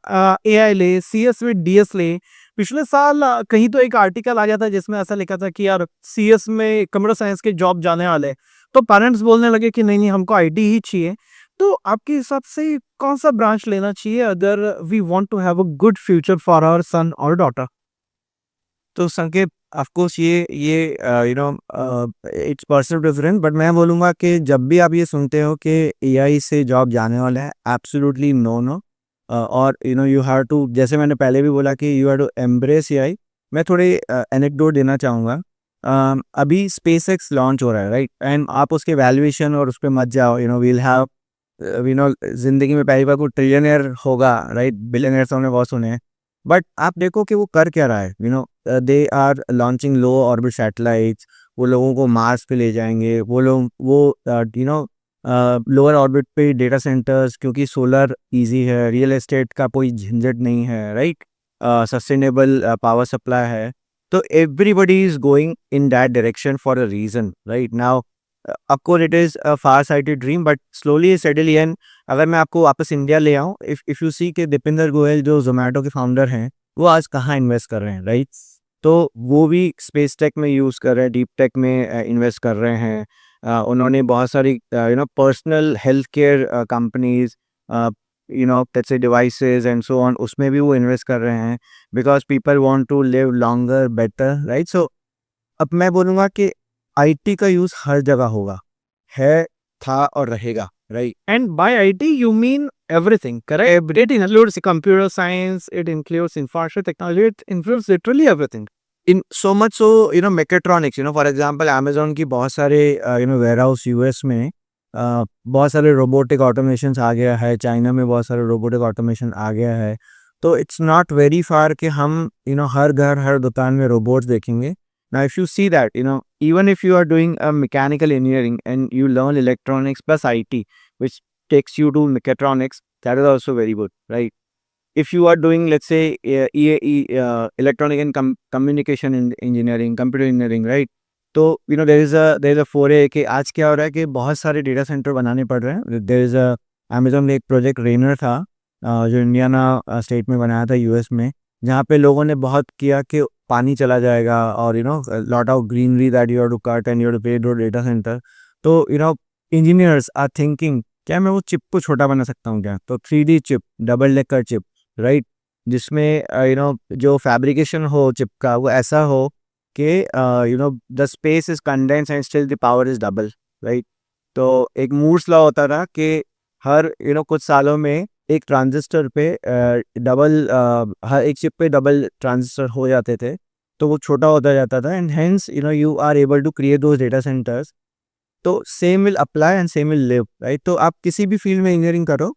एआई ले, सीएस विद डीएस ले। पिछले साल कहीं तो एक आर्टिकल आ गया था जिसमें ऐसा लिखा था कि यार सीएस में कंप्यूटर साइंस के जॉब जाने वाले हैं। तो पेरेंट्स बोलने लगे कि नहीं नहीं, हमको आईटी ही चाहिए। तो आपके हिसाब से कौन सा ब्रांच लेना चाहिए अगर we want to have a good future for our son और डॉटर? तो संकेत, ऑफ कोर्स ये you know it's personal preference, but मैं बोलूँगा कि जब भी आप ये सुनते हो कि एआई से जॉब जाने वाला है, एब्सोल्युटली नो नो। और यू हैव टू, जैसे मैंने पहले भी बोला कि you have to embrace AI. मैं थोड़े एनेक्डोट देना चाहूँगा। अभी स्पेस एक्स लॉन्च हो रहा है, राइट, एंड आप उसके वैल्यूएशन और उस पर मत जाओ। वील हैव जिंदगी में पहली बार कोई ट्रिलियनियर होगा, राइट। बिलियनियर तो हमने बहुत सुने हैं, बट आप देखो कि वो कर क्या रहा है। They are launching low orbit satellites. वो लोगों को मार्स पे ले जाएंगे। वो लोग वो लोअर ऑर्बिट पे डेटा सेंटर्स, क्योंकि सोलर इजी है, रियल एस्टेट का कोई झंझट नहीं है, राइट। सस्टेनेबल पावर सप्लाई है। तो everybody is going in that direction for a reason, right now. Of course it is a far sighted dream, but slowly steadily. And अगर मैं आपको वापस इंडिया ले आऊँ, इफ़ यू सी के दीपेंद्र गोयल जो जोमेटो के फाउंडर हैं, वो आज कहाँ इन्वेस्ट कर रहे हैं, राइट। तो वो भी स्पेस टेक में यूज़ कर रहे हैं, डीप टेक में इन्वेस्ट कर रहे हैं। उन्होंने बहुत सारी personal health care companies, let's say devices and so on, उसमें भी वो इन्वेस्ट कर रहे हैं, because people want to live longer better, right. So अब मैं बोलूँगा कि आईटी का यूज़ हर जगह होगा, है, था और रहेगा, right. And by IT, you mean everything, correct? It includes computer science, it includes infrastructure technology, it includes literally everything. In so much so mechatronics, for example Amazon की बहुत सारे वेयरहाउस यूएस में, बहुत सारे रोबोटिक ऑटोमेशंस आ गया है। China में बहुत सारे रोबोटिक ऑटोमेशन आ गया है। तो इट्स नॉट वेरी फार कि हम हर घर हर दुकान में रोबोट्स देखेंगे। Now if you see that, even if you are doing a mechanical engineering and you learn electronics plus IT, which takes you to mechatronics, that is also very good, right. If you are doing, let's say, electronic and communication engineering, computer engineering, right? तो there is a foray कि आज क्या हो रहा है कि बहुत सारे डेटा सेंटर बनाने पड़ रहे हैं। there is a Amazon में एक प्रोजेक्ट रेनर था, जो इंडियाना स्टेट में बनाया था यूएस में, जहाँ पे लोगों ने बहुत किया कि पानी चला जाएगा और lot of greenery that you have to cut and you have to pay to data centre. तो इंजीनियर्स आर थिंकिंग, क्या मैं वो चिप को छोटा बना सकता हूँ क्या? तो 3D chip, double decker chip, right, जिसमें जो फैब्रिकेशन हो चिप का वो ऐसा हो कि the space is condense and still the power is double, right. तो एक मूर्स लॉ होता था कि हर कुछ सालों में एक ट्रांजिस्टर पे डबल, हर एक चिप पे डबल ट्रांजिस्टर हो जाते थे, तो वो छोटा होता जाता था, and hence you are able to create those data centres. तो same will apply and same will live, right. तो आप किसी भी फील्ड में इंजीनियरिंग करो,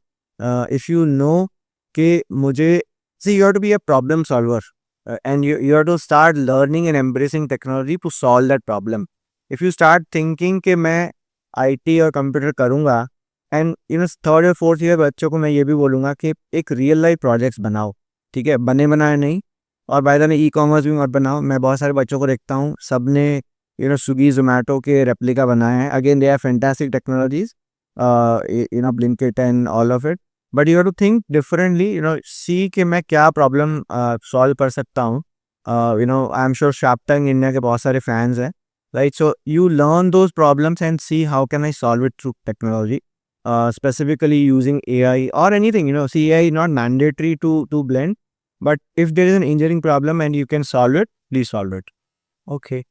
इफ़ यू नो कि मुझे, see you have to be a problem solver, and you have to start learning and embracing technology to solve that problem. If you start thinking कि मैं आईटी और computer करूँगा, and third और fourth year बच्चों को मैं ये भी बोलूँगा कि एक रियल लाइफ प्रोजेक्ट्स बनाओ, ठीक है, बने बनाए नहीं। और by the way e commerce भी मत बनाओ। मैं बहुत सारे बच्चों को देखता हूँ, सब ने स्विगी जोमेटो के रेप्लिका बनाए हैं। Again they are fantastic technologies, Blinkit and all of it, but you have to think differently, see कि मैं क्या प्रॉब्लम सॉल्व कर सकता हूँ। I am sure Shark Tank India के बहुत सारे फैंस हैं, right. So you learn those problems and see how can I solve it through technology, specifically using AI or anything. See, AI is not mandatory to blend, but if there is an engineering problem and you can solve it, please solve it. Okay.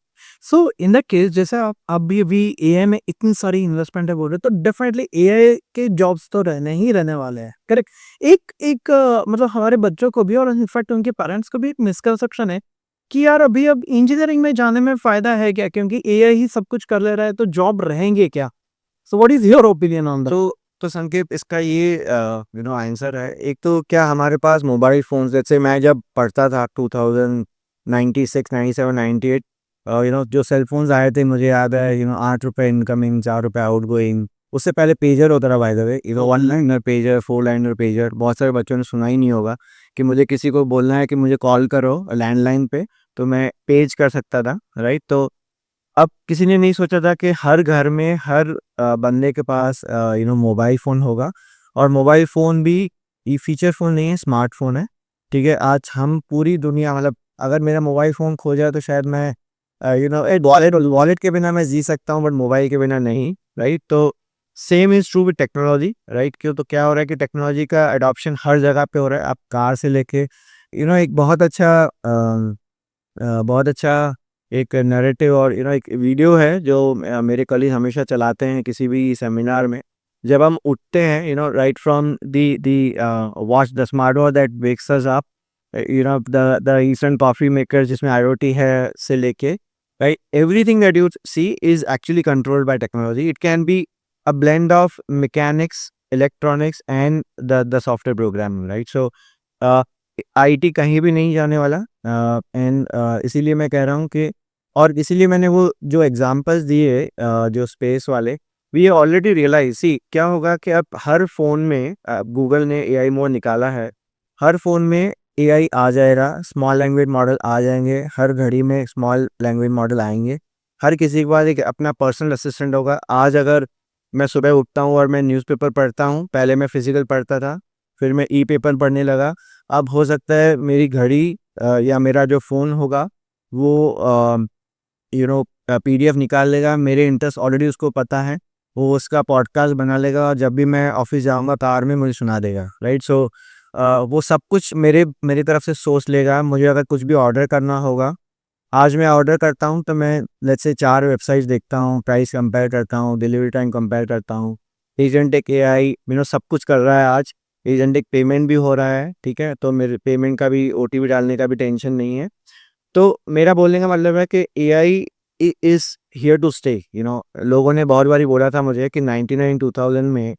So in the case जैसे आप भी अभी AI में इतनी सारी investment है बोल रहे हो, तो डेफिनेटली एआई के जॉब्स तो रहने ही रहने वाले हैं, करेक्ट। एक एक मतलब हमारे बच्चों को भी और इनफैक्ट उनके पेरेंट्स को भी एक मिसकंसेप्शन है कि यार अभी अब इंजीनियरिंग में जाने में फ़ायदा है क्या? क्योंकि एआई ही सब कुछ कर ले रहा है, तो जॉब रहेंगे क्या? So what is your opinion on that? तो संकेत इसका ये आंसर है। एक तो क्या हमारे पास मोबाइल फ़ोन्स, जैसे मैं जब पढ़ता था 2096, 97, 98, जो सेल फ़ोन्स आए थे मुझे याद है, ₹8 इनकमिंग, ₹4 आउटगोइंग। उससे पहले पेजर होता था by the way, 1 liner pager, 4 liner pager. बहुत सारे बच्चों ने सुना ही नहीं होगा कि मुझे किसी को बोलना है कि मुझे कॉल करो लैंडलाइन पे, तो मैं पेज कर सकता था, राइट? तो अब किसी ने नहीं सोचा था कि हर घर में हर बंदे के पास मोबाइल फ़ोन होगा। और मोबाइल फ़ोन भी ये फीचर फ़ोन नहीं है, स्मार्टफ़ोन है, ठीक है? आज हम पूरी दुनिया, मतलब अगर मेरा मोबाइल फ़ोन खो जाए तो शायद मैं एक वॉलेट वॉलेट के बिना मैं जी सकता हूँ, बट मोबाइल के बिना नहीं, राइट? तो same is true with technology, right? क्यों, तो क्या हो रहा है कि टेक्नोलॉजी का एडॉप्शन हर जगह पे हो रहा है। आप कार से लेके एक बहुत अच्छा एक नैरेटिव और एक वीडियो है जो मेरे कलीग हमेशा चलाते हैं किसी भी सेमिनार में। जब हम उठते हैं, right from the watch, the smart watch that wakes us up, the instant coffee maker जिसमें आईओटी है से लेके, right, everything that you see is actually controlled by technology. It can be a blend of mechanics, electronics and the software programming, right? So IT कहीं भी नहीं जाने वाला। And इसीलिए मैं कह रहा हूँ कि, और इसीलिए मैंने वो जो एग्जांपल्स दिए जो स्पेस वाले, वी ऑलरेडी रियलाइज, सी क्या होगा कि अब हर फ़ोन में गूगल ने एआई मोड निकाला है, हर फ़ोन में एआई आ जाएगा, स्मॉल लैंग्वेज मॉडल आ जाएंगे, हर घड़ी में स्मॉल लैंग्वेज मॉडल आएंगे, हर किसी के पास एक अपना पर्सनल असिस्टेंट होगा। आज अगर मैं सुबह उठता हूँ और मैं न्यूज़पेपर पढ़ता हूँ, पहले मैं फिजिकल पढ़ता था, फिर मैं ई पेपर पढ़ने लगा, अब हो सकता है मेरी घड़ी या मेरा जो फ़ोन होगा वो पीडीएफ निकाल लेगा, मेरे इंटरेस्ट ऑलरेडी उसको पता है, वो उसका पॉडकास्ट बना लेगा और जब भी मैं ऑफिस जाऊंगा कार में मुझे सुना देगा, राइट? सो वो सब कुछ मेरी तरफ से सोच लेगा। मुझे अगर कुछ भी ऑर्डर करना होगा, आज मैं ऑर्डर करता हूँ तो मैं लेट्स से 4 वेबसाइट्स देखता हूँ, प्राइस कंपेयर करता हूँ, डिलीवरी टाइम कंपेयर करता हूँ। एजेंटिक एआई सब कुछ कर रहा है आज। एजेंटिक पेमेंट भी हो रहा है, ठीक है? तो मेरे पेमेंट का भी ओटीपी डालने का भी टेंशन नहीं है। तो मेरा बोलने का मतलब है कि AI is here to stay. लोगों ने बहुत बारी बोला था मुझे कि 99 2000 में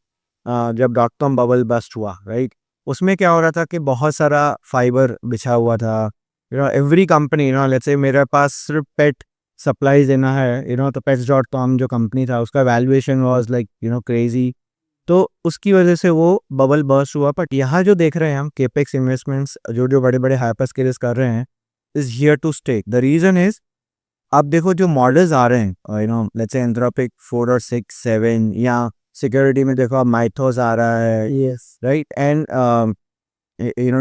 जब डॉट कॉम बबल बस्ट हुआ, राइट? उसमें क्या हो रहा था कि बहुत सारा फाइबर बिछा हुआ था। एवरी कंपनी, लेट्स से मेरे पास सिर्फ पेट सप्लाईज देना है, तो pets.com जो कंपनी था उसका वैल्यूएशन वाज लाइक क्रेजी। तो उसकी वजह से वो बबल बर्स्ट हुआ। बट यहाँ जो देख रहे हैं हम केपेक्स इन्वेस्टमेंट्स जो जो बड़े बड़े हाइपरस्केलर्स कर रहे हैं, is here to stay. The reason is, आप देखो जो मॉडल्स आ रहे हैं, लेट्स से एंथ्रोपिक 4 और 6 7, या सिक्योरिटी में देखो आप माइथोस आ रहा है, यस। राइट? एंड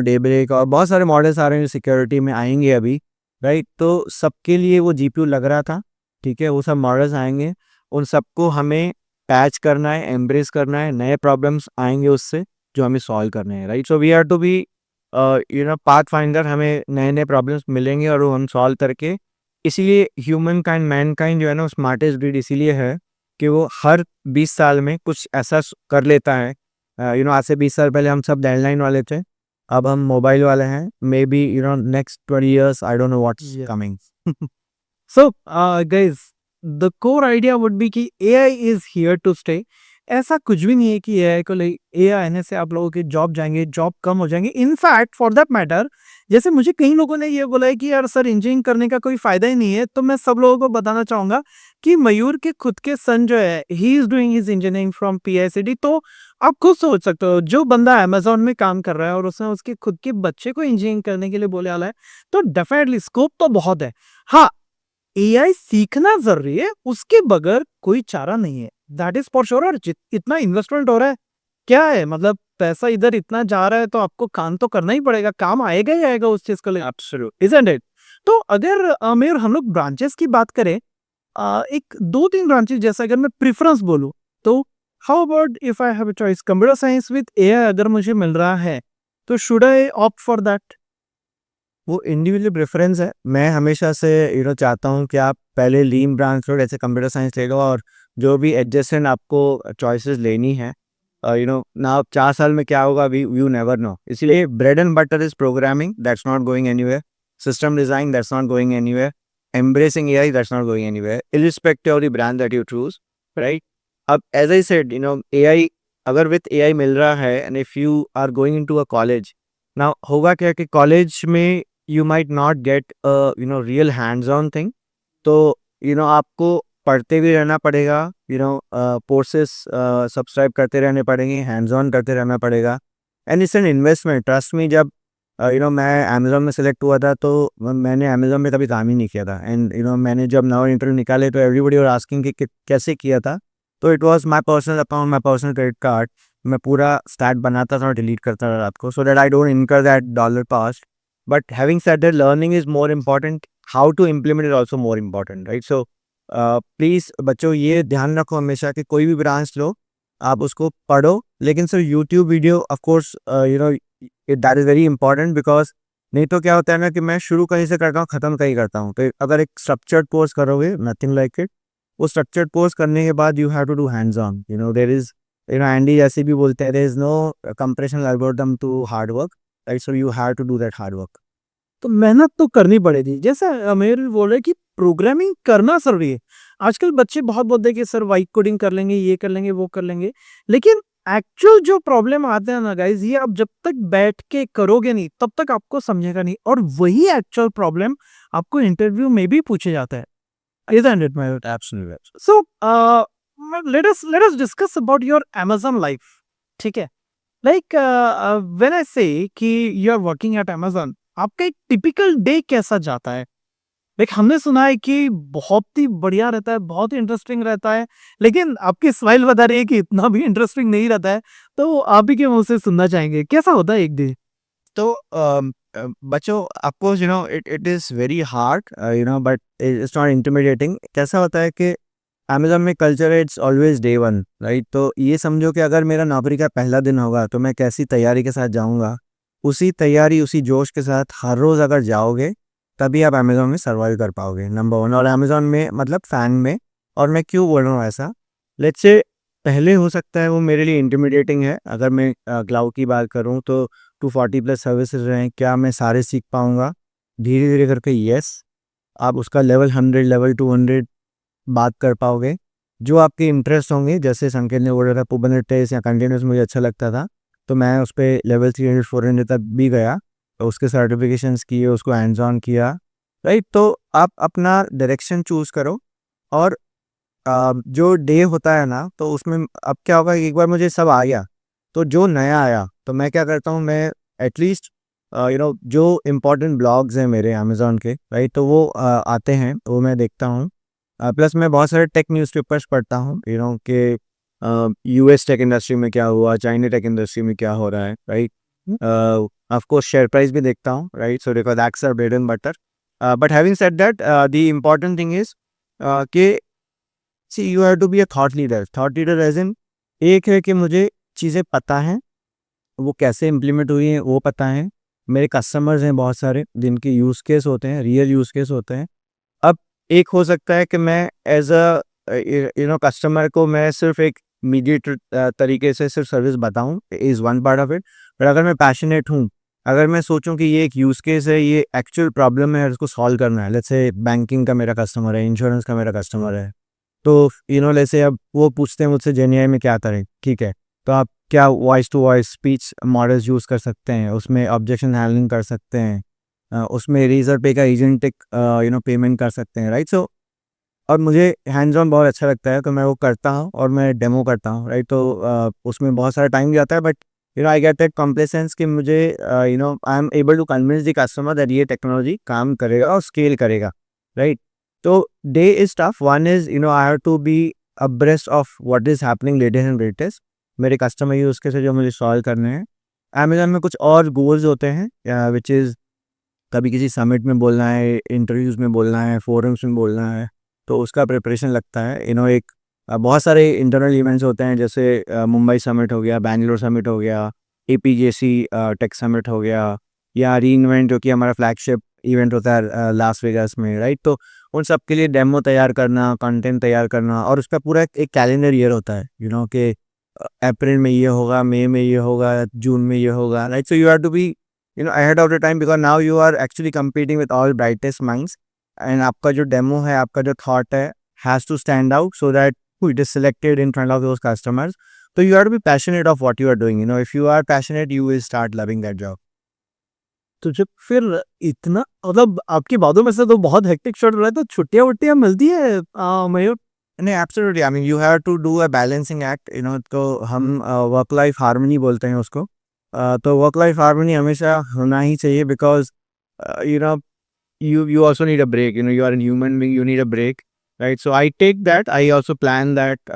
डेब्रेक और बहुत सारे मॉडल्स आ रहे हैं जो सिक्योरिटी में आएंगे अभी, राइट? तो सबके लिए वो जीपीयू लग रहा था, ठीक है? वो सब मॉडल्स आएंगे, उन सबको हमें पैच करना है, एम्ब्रेस करना है, नए प्रॉब्लम्स आएंगे उससे जो हमें सॉल्व करने हैं, right? So we are to be pathfinder. हमें नए नए प्रॉब्लम्स मिलेंगे और वो हम सॉल्व करके, इसीलिए ह्यूमन काइंड, मैन काइंड जो है ना, स्मार्टेस्ट ब्रीड इसीलिए है कि वो हर 20 साल में कुछ ऐसा कर लेता है। आज से 20 साल पहले हम सब लैंडलाइन वाले थे, अब हम मोबाइल वाले हैं। May be next 20 years, I don't know what's Yeah. Coming. So, guys, the core idea would be कि AI is here to stay. ऐसा कुछ भी नहीं है कि AI को AI आने से आप लोगों की जॉब जाएंगे, जॉब कम हो जाएंगे। इनफैक्ट फॉर दैट मैटर, जैसे मुझे कई लोगों ने ये बोला है कि यार सर इंजीनियरिंग करने का कोई फायदा ही नहीं है, तो मैं सब लोगों को बताना चाहूंगा कि मयूर के खुद के सन जो है, he is doing his engineering from PICT. तो आप खुद सोच सकते हो, जो बंदा अमेजोन में काम कर रहा है और उसने उसके खुद के बच्चे को इंजीनियरिंग करने के लिए बोले वाला है, तो डेफिनेटली स्कोप तो बहुत है। हाँ, एआई सीखना जरूरी है, उसके बगैर कोई चारा नहीं है, दैट इज फॉर श्योर। और इतना इन्वेस्टमेंट हो रहा है, क्या है मतलब, पैसा इधर इतना जा रहा है, तो आपको काम तो करना ही पड़ेगा, काम आएगा ही आएगा उस चीज के लिए, एब्सोल्यूट, इजंट इट? तो अगर मेयर हम लोग ब्रांचेस की बात करें, एक 2-3 ब्रांचेस, जैसा अगर मैं प्रेफरेंस बोलूं, तो how about if I have a choice, computer science with AI अगर मुझे मिल रहा है, तो should I opt for that? वो इंडिविजुअल प्रेफरेंस है। मैं हमेशा से चाहता हूँ कि आप पहले लीन ब्रांच लो, जैसे कंप्यूटर साइंस ले लो, और जो भी एडजेसेंट आपको चॉइसेस लेनी है, ना 4 साल में क्या होगा, वी यू नेवर नो। इसलिए bread and butter is programming, that's not going anywhere. system design, that's not going anywhere. Embracing AI, that's not going anywhere, irrespective of the brand that you choose, right? अब as I said, AI, अगर with AI मिल रहा है, and if you are going into a college, now होगा क्या कि college में you might not get a real hands-on thing. तो आपको पढ़ते भी रहना पड़ेगा, कोर्सेस सब्सक्राइब करते रहने पड़ेंगे, हैंड्स ऑन करते रहना पड़ेगा, and it's an investment, trust me. जब मैं अमेज़न में सेलेक्ट हुआ था तो मैंने अमेज़न में कभी काम ही नहीं किया था, एंड मैंने जब नवा इंटरव्यू निकाले तो एवरीबॉडी वर आस्किंग कि कैसे किया था. तो it was my personal account, my personal credit card. मैं पूरा स्टैट बनाता था और डिलीट करता था रात को, so that I don't incur that dollar cost. But having said that, learning is more important, how to implement is also more important, right? So please बच्चों, ये ध्यान रखो हमेशा कि कोई भी ब्रांच लो, आप उसको पढ़ो, लेकिन सिर्फ YouTube video of course that is very important, because नहीं तो क्या होता है ना कि मैं शुरू कहीं से करता हूँ, ख़त्म कहीं करता हूँ. तो अगर एक स्ट्रक्चर्ड कोर्स करोगे, नथिंग लाइक इट. वो स्ट्रक्चर्ड कोर्स करने के बाद you have to do hands on. There is Andy जैसे भी बोलते हैं, there is no compression algorithm to hard work, right? So you have to do that hard work. तो मेहनत तो करनी पड़ेगी, जैसे आमिर बोल रहे कि प्रोग्रामिंग करना जरूरी है. आजकल बच्चे बहुत बोलते हैं कि सर वाइट कोडिंग कर लेंगे, ये कर लेंगे, वो कर लेंगे, लेकिन एक्चुअल जो प्रॉब्लम आते हैं ना गाइज, ये आप जब तक बैठ के करोगे नहीं तब तक आपको समझेगा नहीं, और वही एक्चुअल प्रॉब्लम आपको इंटरव्यू में भी पूछे जाता है. Isn't it, Mayur? Absolutely. So, let us discuss about your Amazon life. ठीक है? Like when I say कि you are working at Amazon, आपका एक टिपिकल डे कैसा जाता है? Like हमने सुना है कि बहुत ही बढ़िया रहता है, बहुत ही इंटरेस्टिंग रहता है, लेकिन आपकी स्माइल बता रही है कि इतना भी इंटरेस्टिंग नहीं रहता है. तो आप ही के मुंह से सुनना चाहेंगे, कैसा होता है एक डे? तो बच्चों, आपको it is very hard, but it's not intimidating. कैसा होता है कि अमेज़न में कल्चर है, it's always day one, right? तो ये समझो कि अगर मेरा नौकरी का पहला दिन होगा तो मैं कैसी तैयारी के साथ जाऊंगा, उसी तैयारी उसी जोश के साथ हर रोज़ अगर जाओगे, तभी आप अमेज़न में सर्वाइव कर पाओगे, नंबर वन. और अमेज़न में मतलब फ़ैन में. और मैं क्यों बोल रहा हूँ ऐसा, लेट्स से पहले हो सकता है वो मेरे लिए इंटिमिडेटिंग है. अगर मैं क्लाउड की बात करूँ तो 240+ सर्विसेज हैं, क्या मैं सारे सीख पाऊँगा? धीरे धीरे करके यस, आप उसका लेवल 100, लेवल 200 बात कर पाओगे. जो आपके इंटरेस्ट होंगे, जैसे संकेत ने बोला था कुबरनेटिस या कंटेनर्स मुझे अच्छा लगता था, तो मैं उस पर लेवल 300 400 तक भी गया, तो उसके सर्टिफिकेशंस किए, उसको हैंड्स ऑन किया, राइट? तो आप अपना डायरेक्शन चूज़ करो. और जो डे होता है ना, तो उसमें अब क्या होगा, एक बार मुझे सब आ गया, तो जो नया आया तो मैं क्या करता हूँ, मैं एटलीस्ट जो इम्पोर्टेंट ब्लॉग्स हैं मेरे अमेज़ॉन के, राइट, तो वो आते हैं, वो मैं देखता हूँ. प्लस मैं बहुत सारे टेक न्यूज़पेपर्स पढ़ता हूँ, कि यूएस टेक इंडस्ट्री में क्या हुआ, चाइना टेक इंडस्ट्री में क्या हो रहा है, right? Of course share price भी देखता हूँ, right? So because that's our bread and butter. But having said that, the important thing is कि see you have to be a thought leader. Thought leader as in, एक है कि मुझे चीज़ें पता हैं, वो कैसे इम्प्लीमेंट हुई हैं वो पता है, मेरे कस्टमर्स हैं बहुत सारे जिनके यूज़ केस होते हैं, रियल यूज़ केस होते हैं. अब एक हो सकता है कि मैं एज अ कस्टमर को मैं सिर्फ एक मीडिएट तरीके से सिर्फ सर्विस बताऊं, is one part of it. पर अगर मैं पैशनेट हूँ, अगर मैं सोचूं कि ये एक यूज़ केस है, ये एक्चुअल प्रॉब्लम है, इसको सॉल्व करना है, लेट्स से बैंकिंग का मेरा कस्टमर है, इंश्योरेंस का मेरा कस्टमर है, तो जैसे अब वो पूछते हैं मुझसे जेनीआई में क्या करें, ठीक है, तो आप क्या voice to voice speech models use कर सकते हैं, उसमें ऑब्जेक्शन हैंडलिंग कर सकते हैं, उसमें रेजर पे का एजेंटिक पेमेंट कर सकते हैं, राइट? सो और मुझे हैंड्स ऑन बहुत अच्छा लगता है, तो मैं वो करता हूँ और मैं डेमो करता हूँ, राइट? तो उसमें बहुत सारा टाइम जाता है, but I get that complacence कि मुझे I am able to convince the customer that ये टेक्नोलॉजी काम करेगा और स्केल करेगा, राइट? तो day is tough. One is I have to be abreast of what is happening latest and greatest, मेरे customer use case जो मुझे solve करने हैं. अमेज़न में कुछ और गोल्स होते हैं, विच इज़ कभी किसी समिट में बोलना है, इंटरव्यूज़ में बोलना है, फोरम्स में बोलना है, तो उसका प्रिपरेशन लगता है. एक बहुत सारे इंटरनल इवेंट्स होते हैं, जैसे मुंबई समिट हो गया, बैंगलोर समिट हो गया, एपीजेसी टेक समिट हो गया, या रीइन्वेंट जो कि हमारा फ्लैगशिप इवेंट होता है लास वेगास में, राइट? तो उन सब के लिए डेमो तैयार करना, कंटेंट तैयार करना, और उसका पूरा एक कैलेंडर ईयर होता है, कि अप्रैल में ये होगा, मई में ये होगा, जून में ये होगा, right? So you have to be you know ahead of the time, because now you are actually competing with all brightest minds, and आपका जो demo है, आपका जो thought है, has to stand out so that it is selected in front of those customers. So you have to be passionate of what you are doing. You know, if you are passionate, you will start loving that job. तो जब फिर इतना मतलब आपकी बातों में से तो बहुत हेक्टिक चल रहा है, तो छुट्टियाँ वुट्टियाँ मिलती है मयूर? नहीं, absolutely, I mean you have to do a balancing act, you know, तो हम वर्क लाइफ हार्मनी बोलते हैं उसको। तो वर्क लाइफ हार्मनी हमेशा होना ही चाहिए, because you know you also need a break. You know, you are a human being, you need a break, right? So I take that, I also plan that,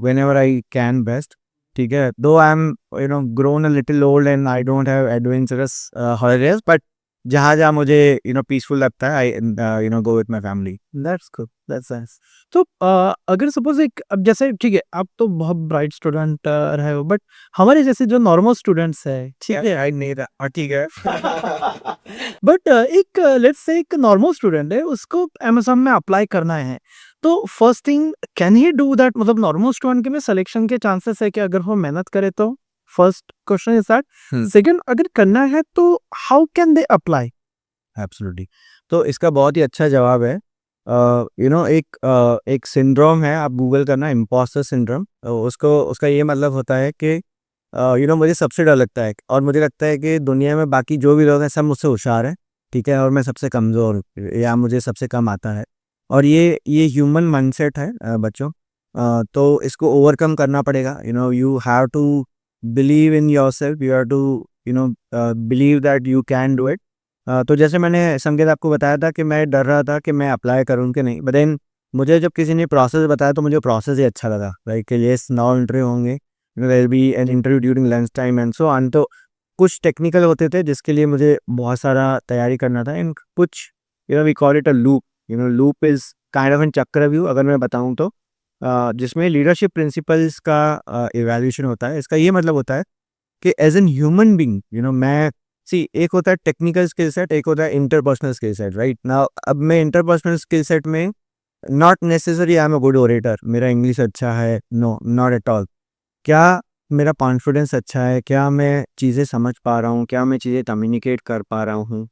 whenever I can best. ठीक है, though I'm, you know, grown a little old and I don't have adventurous holidays, but जहाँ जहाँ मुझे, you know, peaceful लगता है, I you know, go with my family. That's good, that's nice. तो अगर suppose एक अब जैसे ठीक है, आप तो बहुत ब्राइट स्टूडेंट रहे हो, बट हमारे जैसे जो नॉर्मल स्टूडेंट्स है, ठीक है, I need that. और ठीक है। बट एक लेट्स से एक नॉर्मल स्टूडेंट है, उसको अमेज़न में अप्लाई करना है, तो first thing can he do that? मतलब नॉर्मल स्टूडेंट के में सिलेक्शन के चांसेस है कि अगर वो मेहनत करे तो? First question is that. Second, अगर करना है तो how can they apply? Absolutely, तो इसका बहुत ही अच्छा जवाब है। यू नो, एक सिंड्रोम है, आप गूगल करना, इम्पोस्टर सिंड्रोम। उसको उसका ये मतलब होता है कि यू नो, मुझे सबसे डर लगता है और मुझे लगता है कि दुनिया में बाकी जो भी लोग हैं सब मुझसे होशियार हैं, ठीक है, और मैं सबसे कमज़ोर हूँ या मुझे सबसे कम आता है। और ये ह्यूमन माइंडसेट है बच्चों। तो इसको ओवरकम करना पड़ेगा। You know, you have to believe in yourself, you have to, you know, believe that you can do it. तो जैसे मैंने संकेत आपको बताया था कि मैं डर रहा था कि मैं अप्लाई करूँ कि नहीं, बट देन मुझे जब किसी ने प्रोसेस बताया तो मुझे प्रोसेस ही अच्छा लगा, लाइक कि येस, 9 इंटरव्यू होंगे, you know, there will be an interview during lunch time and so on. तो कुछ टेक्निकल होते थे जिसके लिए मुझे बहुत सारा तैयारी करना था, एंड कुछ, you know, we call it a loop. You know, loop is kind of an chakravyuh, अगर मैं बताऊँ तो, जिसमें लीडरशिप प्रिंसिपल्स का इवैल्यूएशन होता है। इसका ये मतलब होता है कि as an human being, you know, मैं सी, एक होता है टेक्निकल स्किल सेट, एक होता है interpersonal skill set, right now. अब मैं इंटरपर्सनल स्किल सेट में not necessary I am a good orator, मेरा इंग्लिश अच्छा है, नो, नॉट एट ऑल। क्या मेरा कॉन्फिडेंस अच्छा है, क्या मैं चीज़ें समझ पा रहा हूँ, क्या मैं चीज़ें कम्युनिकेट कर पा रहा हूँ,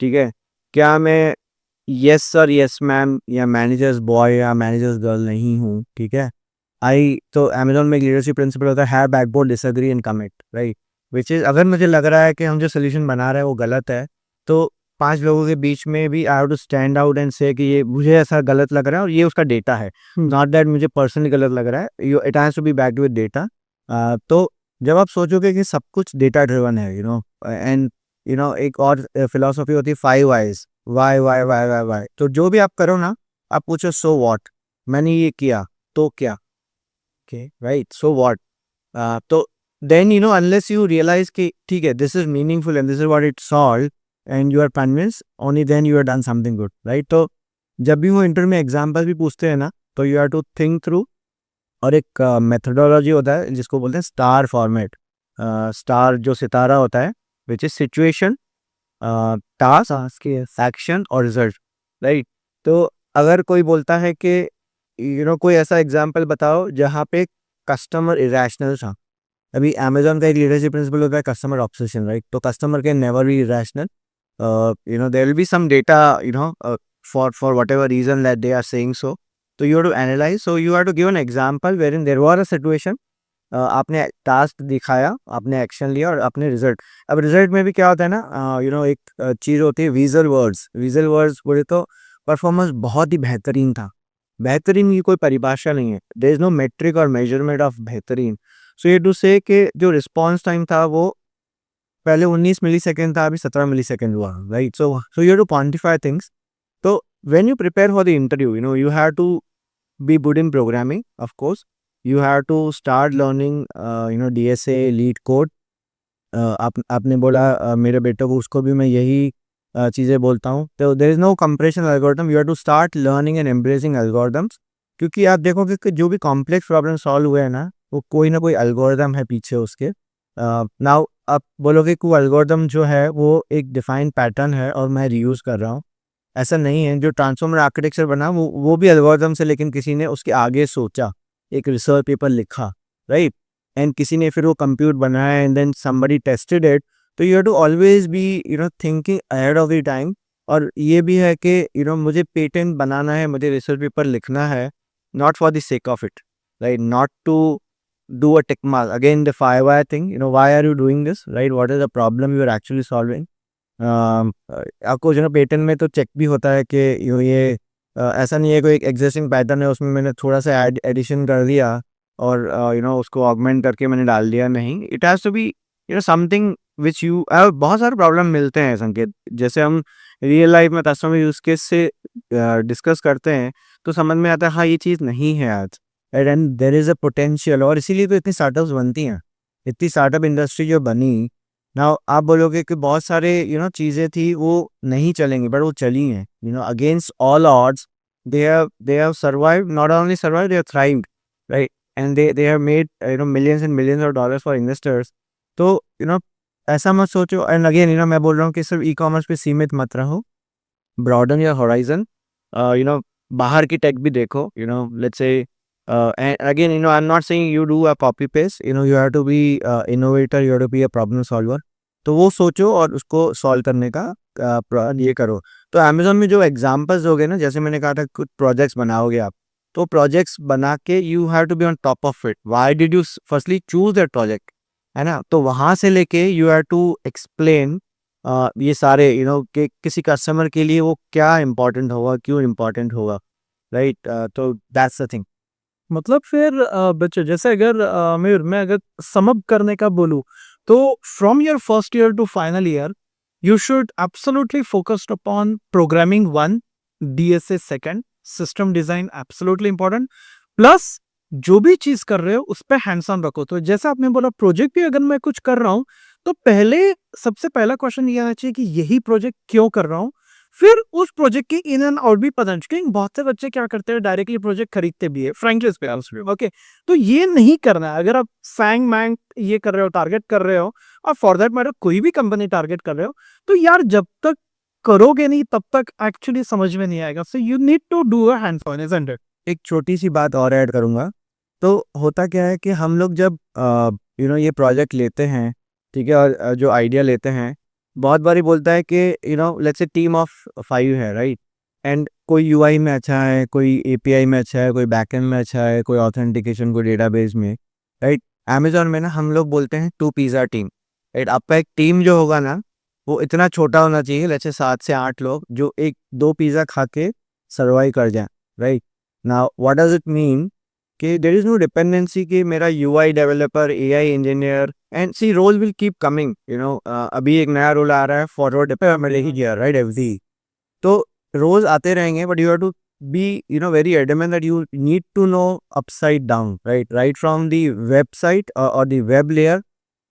ठीक है, क्या मैं यस सर, यस मैम या मैनेजर्स बॉय या मैनेजर्स गर्ल नहीं हूँ, ठीक है। आई तो अमेज़न में एक लीडरशिप प्रिंसिपल होता है, have backbone, disagree and commit, right. Which is, अगर मुझे लग रहा है कि हम जो सॉल्यूशन बना रहे हैं वो गलत है, तो 5 लोगों के बीच में भी I have to stand out and say कि ये मुझे ऐसा गलत लग रहा है और ये उसका डेटा है। नॉट दैट मुझे पर्सनली गलत लग रहा है, you, it has to be backed with data. तो जब आप सोचोगे कि सब कुछ डेटा ड्रिवन है, you know, and you know, एक और फिलॉसफी होती है 5 whys, why why why why why. तो जो भी आप करो ना, आप पूछो सो व्हाट, मैंने ये किया तो क्या, ओके, राइट, सो व्हाट। तो then, you know, unless you realise कि ठीक है, this is meaningful and this is what it solve and you are convince, only then you are done something good, right. तो जब भी वो interview में example भी पूछते हैं ना, तो you have to think through. और एक मेथोडोलॉजी होता है जिसको बोलते हैं स्टार फॉर्मेट। स्टार जो सितारा होता है, which is situation, task, action और रिजल्ट, राइट। तो अगर कोई बोलता है कि यू नो, कोई ऐसा एग्जाम्पल बताओ जहाँ पे कस्टमर इरेशनल था। अभी अमेज़न का एक लीडरशिप प्रिंसिपल होता है कस्टमर ऑब्सेशन, राइट। तो customer can never be irrational. You know, there will be some data, you know, for whatever reason that they are saying so. तो you have to analyse, so you have to give an example wherein there was a situation, आपने task दिखाया, आपने action लिया और आपने result. अब result में भी क्या होता है ना, यू नो, एक चीज़ होती है विजुअल वर्ड्स। विजुअल वर्ड्स बोले तो परफॉर्मेंस बहुत ही बेहतरीन था। बेहतरीन की कोई परिभाषा नहीं है, देयर इज नो मेट्रिक और मेजरमेंट ऑफ बेहतरीन। सो ये टू से कि जो रिस्पॉन्स टाइम था वो पहले 19 मिलीसेकंड था, अभी 17 मिलीसेकंड हुआ, right. So you have to quantify things. तो when you prepare for the interview, you know, you have to be good in programming, of course. You have to start learning, you know, DSA, lead code. आपने बोला मेरे बेटे को, उसको भी मैं यही चीज़ें बोलता हूँ। तो there is no compression algorithm, you have to start learning and embracing algorithms. क्योंकि आप देखोगे कि जो भी कॉम्प्लेक्स प्रॉब्लम सॉल्व हुए हैं ना, वो कोई ना कोई एल्गोरिथम है पीछे उसके। नाउ आप बोलोगे कि वो एल्गोरिथम जो है वो एक डिफाइंड पैटर्न है और मैं रीयूज़ कर रहा हूँ। ऐसा नहीं है, जो ट्रांसफॉर्मर आर्किटेक्चर बना वो भी एल्गोरिथम से, लेकिन किसी ने उसके आगे सोचा, एक रिसर्च पेपर लिखा, राइट, एंड किसी ने फिर वो कंप्यूट बनाया and then somebody tested it. तो you have to always be thinking ahead of the time. और ये भी है कि मुझे पेटेंट बनाना है, मुझे रिसर्च पेपर लिखना है, not for the sake of it, right, not to do a tick mark. Again, the 5 why thing, why are you doing this, right? What is the problem you are actually solving? आपको patent में तो check भी होता है कि ये ऐसा नहीं है कोई एक एग्जिस्टिंग पैटर्न है उसमें मैंने थोड़ा सा एडिशन कर दिया और उसको ऑगमेंट करके मैंने डाल दिया, नहीं, it has to be something which you बहुत सारे प्रॉब्लम मिलते हैं संकेत, जैसे हम रियल लाइफ में कस्टमर यूज केस से डिस्कस करते हैं तो समझ में आता है हाँ ये चीज़ नहीं है आज, and there is a potential, और इसीलिए तो इतनी स्टार्टअप्स बनती हैं, इतनी स्टार्टअप इंडस्ट्री जो बनी ना। आप बोलोगे कि बहुत सारे चीज़ें थी वो नहीं चलेंगी, बट वो चली हैं, against all odds they have survived, not only survived, they have thrived, right? And they have made millions and millions of dollars for investors. तो ऐसा मत सोचो, एंड अगेन मैं बोल रहा हूँ कि सिर्फ ई कॉमर्स पे सीमित मत रहो, ब्रॉडन योर होराइजन, बाहर की टेक भी देखो, let's say and again I'm not saying you do a copy paste, you have to be innovator, you have to be a problem solver, तो वो सोचो और उसको सॉल्व करने का ये करो। तो अमेजोन में जो एग्जांपल्स हो गए ना, जैसे मैंने कहा था कुछ प्रोजेक्ट्स बनाओगे आप, तो प्रोजेक्ट्स बना के you have to be on top of it, why did you firstly choose that project, है ना? तो वहाँ से लेके यू हैव टू एक्सप्लेन ये सारे कि किसी कस्टमर के लिए वो क्या इम्पोर्टेंट होगा, क्यों इम्पोर्टेंट होगा, राइट? तो दैट्स द थिंग। मतलब फिर बच्चों जैसे अगर मयूर मैं अगर समअप करने का बोलूँ तो from your first year to final year you should absolutely focused upon programming one, DSA second, system design absolutely important, plus जो भी चीज कर रहे हो उस पर हैंड्स ऑन रखो। तो जैसे आपने बोला प्रोजेक्ट भी अगर मैं कुछ कर रहा हूँ तो पहले सबसे पहला क्वेश्चन ये आना चाहिए कि यही प्रोजेक्ट क्यों कर रहा हूँ, फिर उस प्रोजेक्ट की इन एंड आउट भी पता नहीं। बहुत से बच्चे क्या करते हैं डायरेक्टली प्रोजेक्ट खरीदते भी है, फ्रैंकली ओके, तो ये नहीं करना है। अगर आप फैंग मैंग ये कर रहे हो, टारगेट कर रहे हो, और फॉर दैट मैटर कोई भी कंपनी टारगेट कर रहे हो, तो यार जब तक करोगे नहीं तब तक एक्चुअली समझ में नहीं आएगा। So you need to do a hands on, isn't it? एक छोटी सी बात और ऐड करूँगा, तो होता क्या है कि हम लोग जब ये प्रोजेक्ट लेते हैं, ठीक है, और जो आइडिया लेते हैं, बहुत बारी बोलता है कि लेट्स से टीम ऑफ 5 है, राइट, एंड कोई यूआई में अच्छा है, कोई एपीआई में अच्छा है, कोई बैकएंड में अच्छा है, कोई ऑथेंटिकेशन, कोई डेटाबेस में, राइट। अमेजोन में ना हम लोग बोलते हैं 2 पिज़्ज़ा टीम, राइट। आपका एक टीम जो होगा ना वो इतना छोटा होना चाहिए, लेट्स से 7 से 8 लोग जो 1-2 पिज़्ज़ा खा के सर्वाइव कर जाएं, right. Now what does it mean कि देयर इज नो डिपेंडेंसी कि मेरा UI developer, AI engineer, and see role will keep coming, अभी एक नया रोल आ रहा है फॉरवर्ड डेवलपर ही किया, राइट, एवरी, तो रोज आते रहेंगे, but you have to be very adamant that you need to know upside down, right from the website और the web layer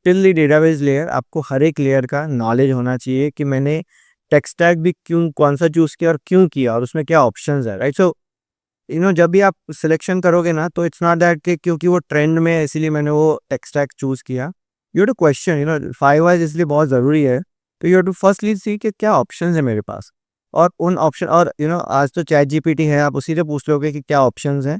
till the database layer. आपको हर एक लेयर का नॉलेज होना चाहिए कि मैंने टेक स्टैक भी क्यों, कौन सा चूज किया और क्यों किया, और उसमें क्या ऑप्शंस है, राइट। सो जब भी आप सिलेक्शन करोगे ना, तो इट्स नॉट दैट कि क्योंकि वो ट्रेंड में है इसीलिए मैंने वो टेक स्टैक चूज किया। You have to question, 5 whys इसलिए बहुत ज़रूरी है। तो you have to firstly see कि क्या ऑप्शंस है मेरे पास, और उन ऑप्शन, और आज तो चैट जीपीटी है, आप उसी से पूछ लोगे कि क्या ऑप्शंस हैं,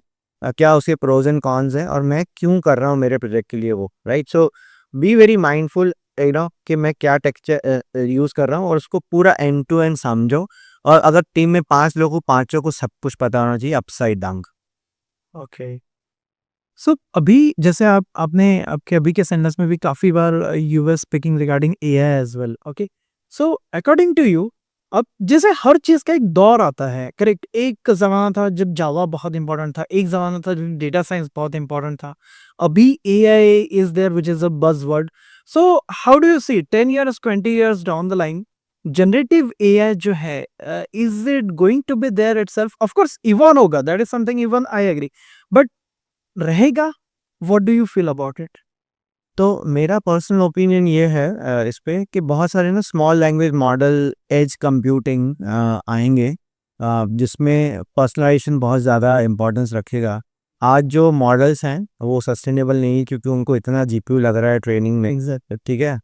क्या उसके प्रोज एंड कॉन्स हैं, और मैं क्यों कर रहा हूँ मेरे प्रोजेक्ट के लिए वो, right. So be very mindful कि मैं क्या टेक्सचर यूज़ कर रहा हूँ, और उसको पूरा एंड टू एंड समझो। और अगर टीम में 5 लोग हो, पांचों को सब कुछ पता होना चाहिए अपसाइड डाउन। ओके, सो अभी जैसे आपने आपके अभी के सेंटेंस में भी काफी बार you were speaking regarding AI as well, okay. So according to you, अब जैसे हर चीज का एक दौर आता है, करेक्ट? एक जमाना था जब जावा बहुत इंपॉर्टेंट था, एक जमाना था जब डेटा साइंस बहुत इंपॉर्टेंट था, अभी AI is there which is a buzzword. So how do you see 10 years 20 years down the line generative AI जो है, is it going to be there itself? Of course evolve होगा, that is something even I agree, but रहेगा? What do you feel about it? तो मेरा personal opinion ये है इस पे कि बहुत सारे ना small language model, edge computing आएंगे, जिसमें पर्सनलाइजेशन बहुत ज़्यादा इम्पोर्टेंस रखेगा। आज जो मॉडल्स हैं वो सस्टेनेबल नहीं है, क्योंकि उनको इतना जीपीयू लग रहा है ट्रेनिंग में, एग्जैक्टली। ठीक है।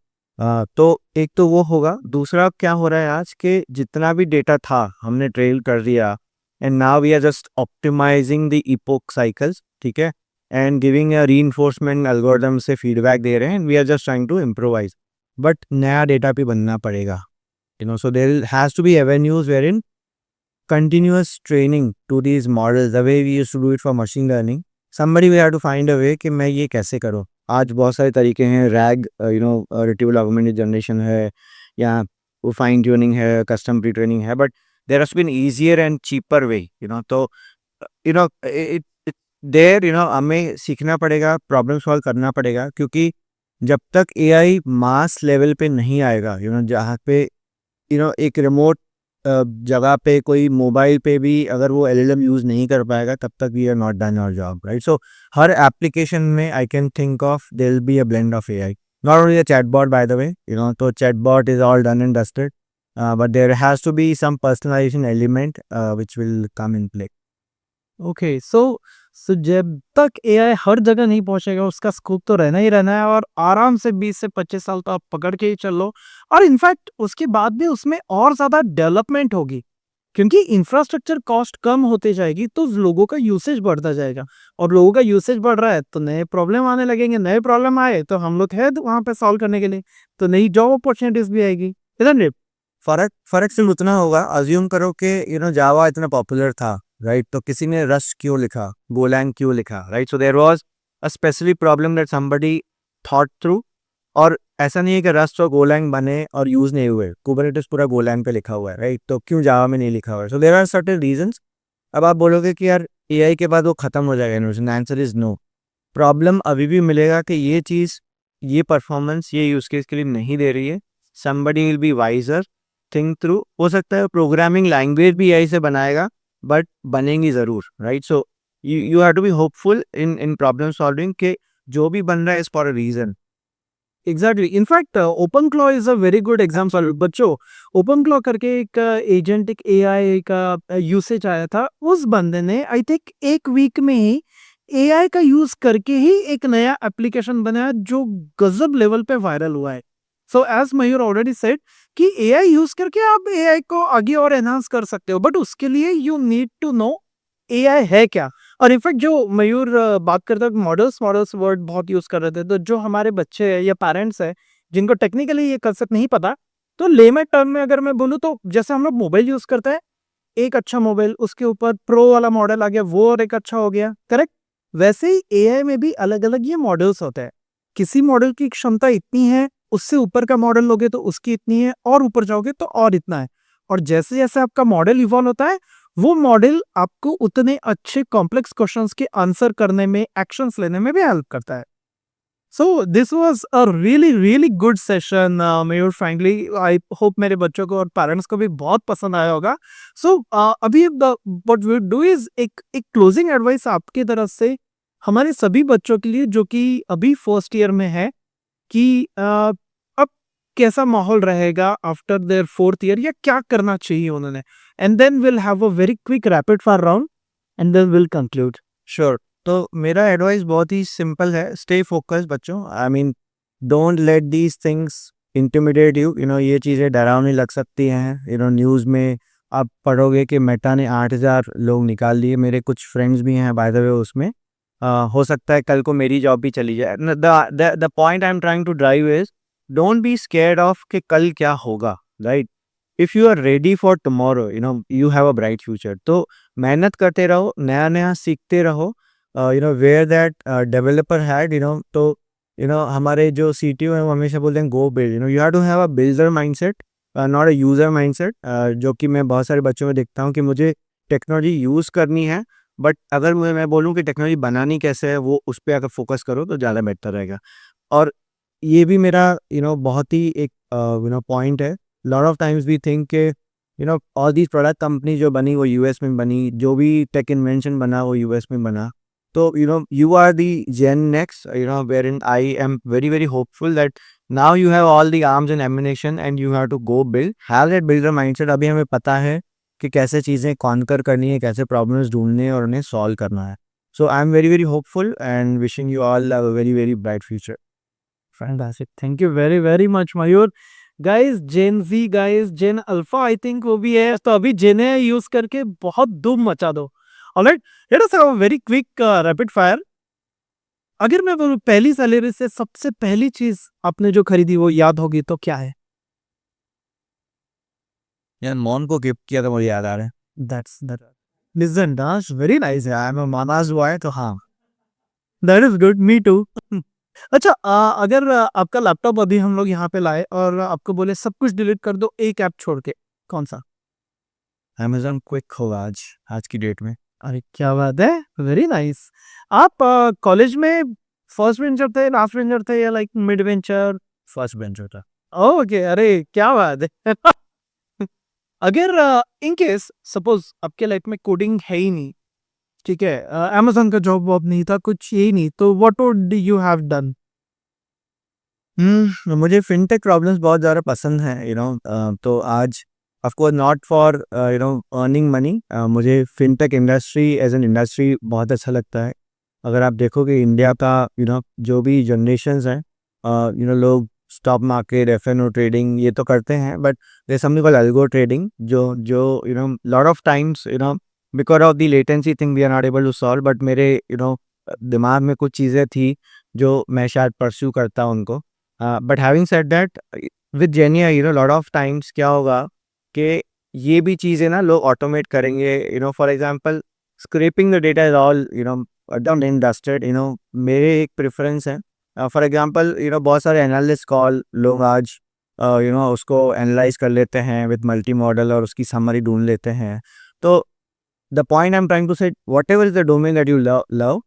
तो एक तो वो होगा, दूसरा क्या हो रहा है आज के जितना भी डेटा था हमने ट्रेन कर दिया, and now we are just optimising the epoch cycles, ठीक है, and giving a reinforcement algorithm से फीडबैक दे रहे हैं, and we are just trying to improvise. But नया डेटा भी बनना पड़ेगा, so there has to be avenues wherein continuous training to these models, the way we used to do it for machine learning, somebody will have to find a way कि मैं ये कैसे करूँ. आज बहुत सारे तरीके हैं, रैग retrieval augmented generation है, या वो फाइन ट्यूनिंग है, कस्टम प्री ट्रेनिंग है, but there has been easier and cheaper way, तो इट देयर हमें सीखना पड़ेगा, प्रॉब्लम सॉल्व करना पड़ेगा, क्योंकि जब तक एआई मास लेवल पे नहीं आएगा, जहाँ पे एक रिमोट जगह पे कोई मोबाइल पे भी अगर वो एलएलएम यूज़ नहीं कर पाएगा, तब तक we are not done our job, right. So हर एप्लीकेशन में I can think of there will be a blend of AI, not only a chatbot, by the way, so chatbot is all done and dusted, but there has to be some personalization element which will come in play. Okay, so जब तक AI हर जगह नहीं पहुंचेगा उसका scope तो रहना ही रहना है, और आराम से 20 से 25 साल तो आप पकड़ के ही चल लो, और इनफैक्ट उसके बाद भी उसमें और ज़्यादा डेवलपमेंट होगी, क्योंकि इंफ्रास्ट्रक्चर कॉस्ट कम होते जाएगी तो लोगों का यूसेज बढ़ता जाएगा, और लोगों का यूसेज बढ़ रहा है तो नए प्रॉब्लम आने लगेंगे, नए प्रॉब्लम आए तो हम लोग है वहाँ पे सॉल्व करने के लिए, तो नई जॉब अपॉर्चुनिटीज भी आएगी, isn't it? फर्क सिर्फ उतना होगा, अज्यूम करो कि जावा इतना पॉपुलर था, राइट, तो किसी ने रस्ट क्यों लिखा, गोलैंग क्यों लिखा, right. So there was a specific problem that somebody thought through, और ऐसा नहीं है कि रस्ट और गोलैंग बने और यूज नहीं हुए, कुबरनेटिस पूरा गोलैंग पे लिखा हुआ है, राइट, तो क्यों जावा में नहीं लिखा हुआ है. So there are certain reasons. अब आप बोलोगे कि यार एआई के बाद वो खत्म हो जाएगा innovation, answer is no. Problem अभी भी मिलेगा कि ये चीज़, ये परफॉर्मेंस ये यूज केस के लिए नहीं दे रही है, somebody will be wiser, think through. हो सकता है प्रोग्रामिंग लैंग्वेज भी एआई से बनाएगा, बट बनेंगी ज़रूर, right. So you have to be hopeful in problem solving के जो भी बन रहा है is for a reason. Exactly, in fact open claw is a very good example. बच्चों, ओपन क्लॉ करके एक एजेंटिक एआई का यूसेज आया था, उस बंदे ने आई थिंक एक वीक में ही एआई का यूज करके ही एक नया एप्लीकेशन बनाया जो गजब लेवल पे वायरल हुआ है. सो एज मयूर ऑलरेडी सेड कि एआई यूज करके आप एआई को आगे और एनहांस कर सकते हो, बट उसके लिए you need to know AI है क्या. और इनफैक्ट जो मयूर बात करता है, मॉडल्स वर्ड बहुत यूज कर रहे थे, तो जो हमारे बच्चे हैं या पेरेंट्स हैं जिनको टेक्निकली ये कंसेप्ट नहीं पता, तो लेमन टर्म में अगर मैं बोलूँ तो जैसे हम लोग मोबाइल यूज करते हैं, एक अच्छा मोबाइल उसके ऊपर प्रो वाला मॉडल आ गया, वो और एक अच्छा हो गया, करेक्ट. वैसे ही एआई में भी अलग अलग ये मॉडल्स होते हैं. किसी मॉडल की क्षमता इतनी है, उससे ऊपर का मॉडल लोगे तो उसकी इतनी है, और ऊपर जाओगे तो और इतना है. और जैसे जैसे आपका मॉडल इवॉल्व होता है, वो मॉडल आपको उतने अच्छे कॉम्प्लेक्स क्वेश्चंस के आंसर करने में, एक्शंस लेने में भी हेल्प करता है. So this was a really really good session Mayur. Frankly I hope मेरे बच्चों को और पेरेंट्स को भी बहुत पसंद आया होगा. सो अभी व्हाट वी डू इज एक क्लोजिंग एडवाइस आपकी तरफ से हमारे सभी बच्चों के लिए जो कि अभी फर्स्ट ईयर में है, कि अब कैसा माहौल रहेगा आफ्टर देयर फोर्थ ईयर, या क्या करना चाहिए उन्होंने, and then will have a very quick rapid fire round and then will conclude. Sure. तो मेरा एडवाइस बहुत ही सिंपल है, स्टे फोकस बच्चों. I mean don't let these things intimidate you. ये चीज़ें डरावनी लग सकती हैं. न्यूज़ में आप पढ़ोगे कि मेटा ने 8,000 लोग निकाल दिए. मेरे कुछ फ्रेंड्स भी हैं बाय द वे उसमें. हो सकता है कल को मेरी जॉब भी चली जाए. The point I am trying to drive is don't be scared of कि कल क्या होगा, right. If you are ready for tomorrow, you have a bright future. तो मेहनत करते रहो, नया नया सीखते रहो. वेयर दैट डेवलपर हैड, तो हमारे जो सीटीओ हैं वो हमेशा बोलते हैं go build. You have to have a builder mindset, not a user mindset. जो कि मैं बहुत सारे बच्चों में देखता हूँ कि मुझे टेक्नोलॉजी यूज़ करनी है, बट अगर मैं बोलूँ कि टेक्नोलॉजी बनानी कैसे है, वो उस पे अगर फोकस करो तो ज़्यादा बेहतर रहेगा. और ये भी मेरा बहुत ही एक पॉइंट है. Lot of times we think के ऑल दीज प्रोडक्ट कंपनी जो बनी वो यूएस में बनी, जो भी टेक इन्वेंशन बना वो यूएस में बना. तो you are the Gen next, wherein I am very very hopeful that now you have all the arms and ammunition and you have to go build, have that builder mindset. अभी हमें पता है कि कैसे चीज़ें कॉन्कर करनी है, कैसे प्रॉब्लम्स ढूंढने हैं और उन्हें सॉल्व करना है. So I am very very hopeful and wishing you all a very very bright future. Fantastic, thank you very very much Mayur. Guys, Gen Z, guys Gen Alpha I think वो भी है, तो अभी जेन यूज करके बहुत धूम मचा दो. Alright, let us have a very quick rapid fire. अगर मैं बोलूं पहली सैलरी से सबसे पहली चीज आपने जो खरीदी वो याद होगी तो क्या है? यार मॉम को गिफ्ट किया था, मुझे याद आ रहा है। That's that listen that's very nice, I am a Manas boy तो हाँ, that is good, me too. अच्छा, अगर आपका लैपटॉप अभी हम लोग यहाँ पे लाए और आपको बोले सब कुछ डिलीट कर दो एक ऐप छोड़ के, कौन सा? अमेजॉन क्विक होगा आज आज की डेट में। अरे क्या बात है, वेरी नाइस। आप कॉलेज में फर्स्ट बेंचर थे, लास्ट बेंचर थे या like mid bencher? First bencher था। ओके, अरे क्या बात है। अगर इन केस सपोज आपके लाइफ में कोडिंग है ही नहीं, ठीक है, अमेजोन का जॉब वॉब नहीं था, कुछ यही नहीं, तो what would you have done? मुझे फिनटेक प्रॉब्लम्स बहुत ज़्यादा पसंद हैं, तो आज of course not for earning money, मुझे fintech industry as an industry बहुत अच्छा लगता है। अगर आप देखोगे इंडिया का जो भी जनरेशन्स हैं, लोग स्टॉक मार्केट एफ ट्रेडिंग ये तो करते हैं, but there something called algo trading, जो जो lot of times because of the latency thing we are not able to solve, but मेरे दिमाग में कुछ चीज़ें थी जो मैं शायद परस्यू करता उनको। But having said that, with जेनिया लॉट ऑफ टाइम्स क्या होगा कि ये भी चीज़ें ना लोग ऑटोमेट करेंगे, for example scraping the data is all done and dusted, मेरे एक प्रेफरेंस है। फॉर एग्जांपल बहुत सारे एनालिस्ट कॉल लोग आज उसको एनालाइज कर लेते हैं विद मल्टी मॉडल और उसकी समरी ढूंढ लेते हैं। तो the point I am trying to say, whatever is the domain that you love,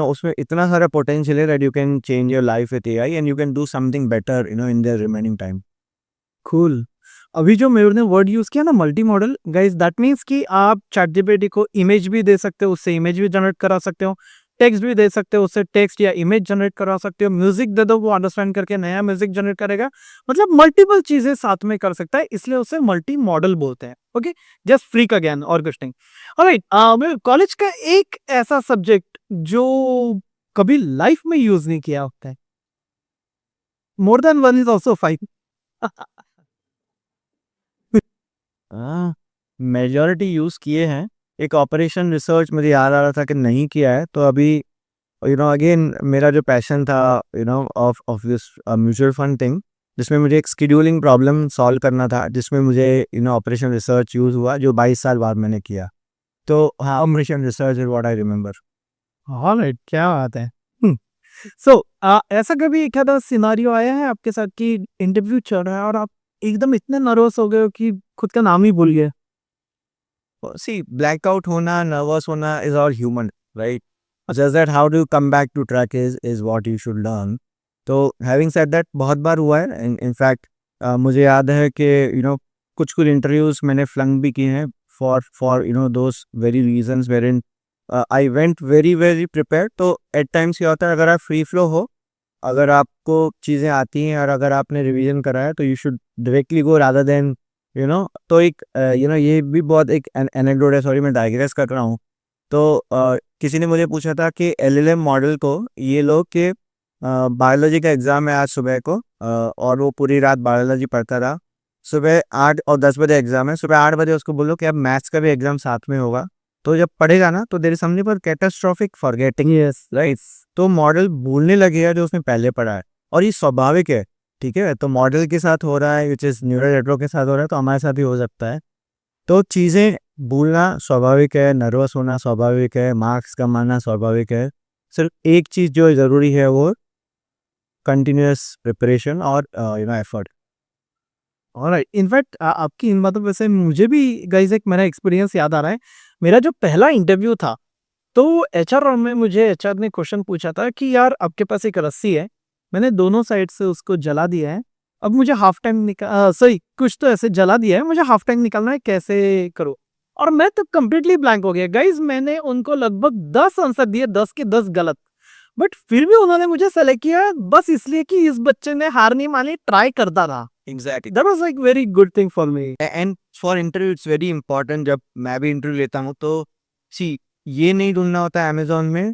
उसमें इतना सारा पोटेंशियल है that you can change your life with AI and you can do something better in the remaining time. Cool. अभी जो मेरे ने word use किया ना multimodal, guys that means कि आप चैट जीपीटी को इमेज भी दे सकते हो, उससे इमेज भी जनरेट करा सकते हो, टेक्स्ट भी दे सकते हो, उससे टेक्स्ट या इमेज जनरेट करा सकते हो, म्यूजिक दे दो वो अंडरस्टैंड करके नया म्यूजिक जनरेट करेगा। मतलब मल्टीपल चीजें साथ में कर सकता है, इसलिए उसे मल्टी मॉडल बोलते हैं। ओके, जस्ट फ्री का ज्ञान और कुछ नहीं। ऑलराइट, मैं कॉलेज का एक ऐसा सब्जेक्ट जो कभी लाइफ में यूज नहीं किया होता है, more than one is also fine. Majority use किए हैं। एक ऑपरेशन रिसर्च मुझे याद आ रहा था कि नहीं किया है, तो अभी अगेन मेरा जो पैशन था of this mutual fund thing, जिसमें मुझे एक शेड्यूलिंग प्रॉब्लम सॉल्व करना था, जिसमें मुझे ऑपरेशन रिसर्च यूज़ हुआ जो 22 साल बाद मैंने किया। तो हाँ, operation research is what I remember. Alright, क्या बात है। सो ऐसा कभी एक आधा सिनारियो आया है आपके साथ कि इंटरव्यू चल रहा है और आप एकदम इतने नर्वस हो गए हो कि खुद का नाम ही भूल गए? सी ब्लैकआउट होना, नर्वस होना is all human, right? Just that how do come back to track is what you should learn. तो हैविंग सेड दैट, बहुत बार हुआ है। इनफैक्ट मुझे याद है कि कुछ कुछ इंटरव्यूज मैंने फ्लंक भी किए हैं for those very reasons where in I went very very prepare. तो एट टाइम्स क्या होता है, अगर आप फ्री फ्लो हो, अगर आपको चीज़ें आती हैं और अगर आपने रिवीजन करा है, तो you should directly go rather than तो एक ये भी बहुत एक एनेक्डोट है, सॉरी मैं डाइग्रेस कर रहा हूँ। तो किसी ने मुझे पूछा था कि एलएलएम मॉडल को ये लोग के बायोलॉजी का एग्ज़ाम है आज सुबह को, और वो पूरी रात बायोलॉजी पढ़ता रहा। सुबह 8 और 10 बजे एग्ज़ाम है, सुबह 8 बजे उसको बोलो कि अब मैथ्स का भी एग्ज़ाम साथ में होगा, तो जब पढ़ेगा ना तो there is something for catastrophic forgetting, yes. Right? तो मॉडल भूलने लगेगा जो उसने पहले पढ़ा है, और ये स्वाभाविक है। ठीक है, तो मॉडल के साथ हो रहा है, विच इज़ न्यूरल नेटवर्क के साथ हो रहा है, तो हमारे साथ भी हो सकता है। तो चीज़ें भूलना स्वाभाविक है, नर्वस होना स्वाभाविक है, मार्क्स कम आना स्वाभाविक है। सिर्फ एक चीज़ जो ज़रूरी है वो कंटिन्यूअस प्रिपरेशन और एफर्ट। ऑलराइट, इनफैक्ट आपकी इन बातों पे से मुझे भी गाइस एक मेरा एक्सपीरियंस याद आ रहा है। मेरा जो पहला इंटरव्यू था, तो एचआर में मुझे एचआर ने क्वेश्चन पूछा था कि यार आपके पास एक रस्सी है, मैंने दोनों साइड से उसको जला दिया है, अब मुझे हाफ टाइम सॉरी कुछ तो ऐसे जला दिया है, मुझे हाफ टाइम निकालना है, कैसे करो? और मैं तो कंप्लीटली ब्लैंक हो गया गाइस। मैंने उनको लगभग 10 आंसर दिए, 10 के 10 गलत, बट फिर भी उन्होंने मुझे सेलेक्ट किया बस इसलिए कि इस बच्चे ने हार नहीं मानी, ट्राई करता रहा। Exactly. That was like very good thing for me. And for interview it's very important. जब मैं भी इंटरव्यू लेता हूँ तो सी ये नहीं ढूंढना होता है अमेजोन में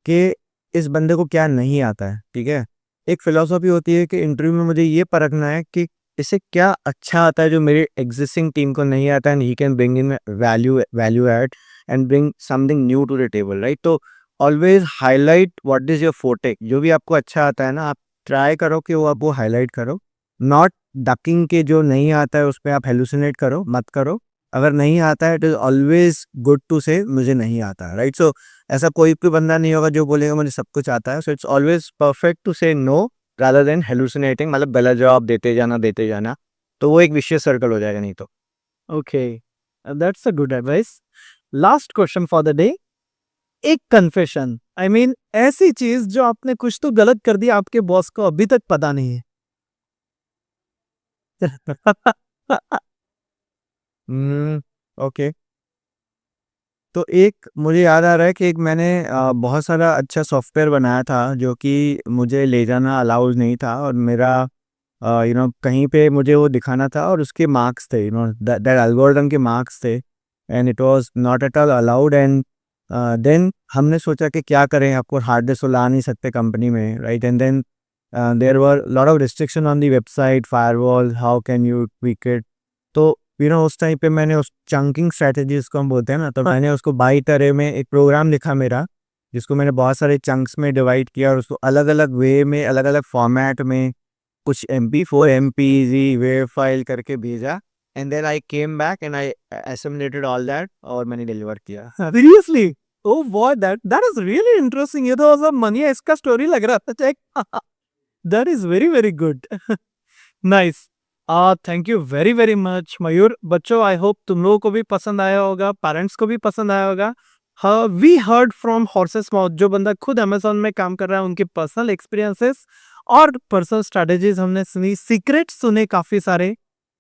कि इस बंदे को क्या नहीं आता है। ठीक है, एक फिलोसॉफी होती है कि इंटरव्यू में मुझे ये परखना है कि इसे क्या अच्छा आता है जो मेरे एग्जिस्टिंग टीम को नहीं आता है, and he can bring in value add and bring something new to the table, right? तो always highlight what is your forte. जो भी आपको अच्छा आता है ना, आप ट्राई करो कि वो आप वो हाईलाइट करो। नॉट डकिंग के जो नहीं आता है उस पर आप हेलुसिनेट करो, मत करो। अगर नहीं आता है it is always good to say मुझे नहीं आता, राइट? सो ऐसा कोई भी बंदा नहीं होगा जो बोलेगा मुझे सब कुछ आता है। So it's always perfect to say no rather than hallucinating, मतलब गलत जवाब देते जाना, तो वो एक विशियस सर्कल हो जाएगा नहीं तो। Okay, that's a good advice. Last question for the day. एक कन्फेशन, आई मीन ऐसी चीज जो आपने कुछ तो गलत कर दिया, आपके बॉस को अभी तक पता नहीं है। ओके। तो एक मुझे याद आ रहा है कि एक मैंने बहुत सारा अच्छा सॉफ्टवेयर बनाया था जो कि मुझे ले जाना अलाउड नहीं था, और मेरा कहीं पे मुझे वो दिखाना था और उसके मार्क्स थे, दैट एल्गोरिथम के मार्क्स थे, and it was not at all allowed. And then हमने सोचा कि क्या करें, आपको हार्ड डिस्क तो ला नहीं सकते कंपनी में, right? And then there were lot of restriction on the website, firewall, how can you tweak it. तो उस टाइम पे मैंने उस चंकिंग स्ट्रेटेजी जिसको हम बोलते हैं ना, तो मैंने उसको बाई तरह में एक प्रोग्राम लिखा मेरा, जिसको मैंने बहुत सारे चंक्स में डिवाइड किया और उसको अलग अलग वे में, अलग अलग फॉर्मेट में, कुछ MP4 MPEG वेव फाइल करके भेजा। And then I came back and I assimilated all that और मैंने डिलीवर किया। Seriously? Oh what, that is really interesting. ये तो सब मनी इसका स्टोरी लग रहा था, check. That is very very good. Nice. Thank you very very much Mayur. बच्चों, आई होप तुम लोगों को भी पसंद आया होगा, पेरेंट्स को भी पसंद आया होगा। We heard from horses mouth, जो बंदा खुद अमेजोन में काम कर रहा है, उनके पर्सनल एक्सपीरियंसेस और पर्सनल स्ट्रेटेजीज हमने सुनी, सीक्रेट सुने काफी सारे।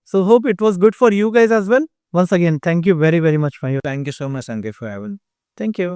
So hope it was good for you guys as well. Once again thank you very very much Mayur. Thank you so much Sanjay for having. Thank you.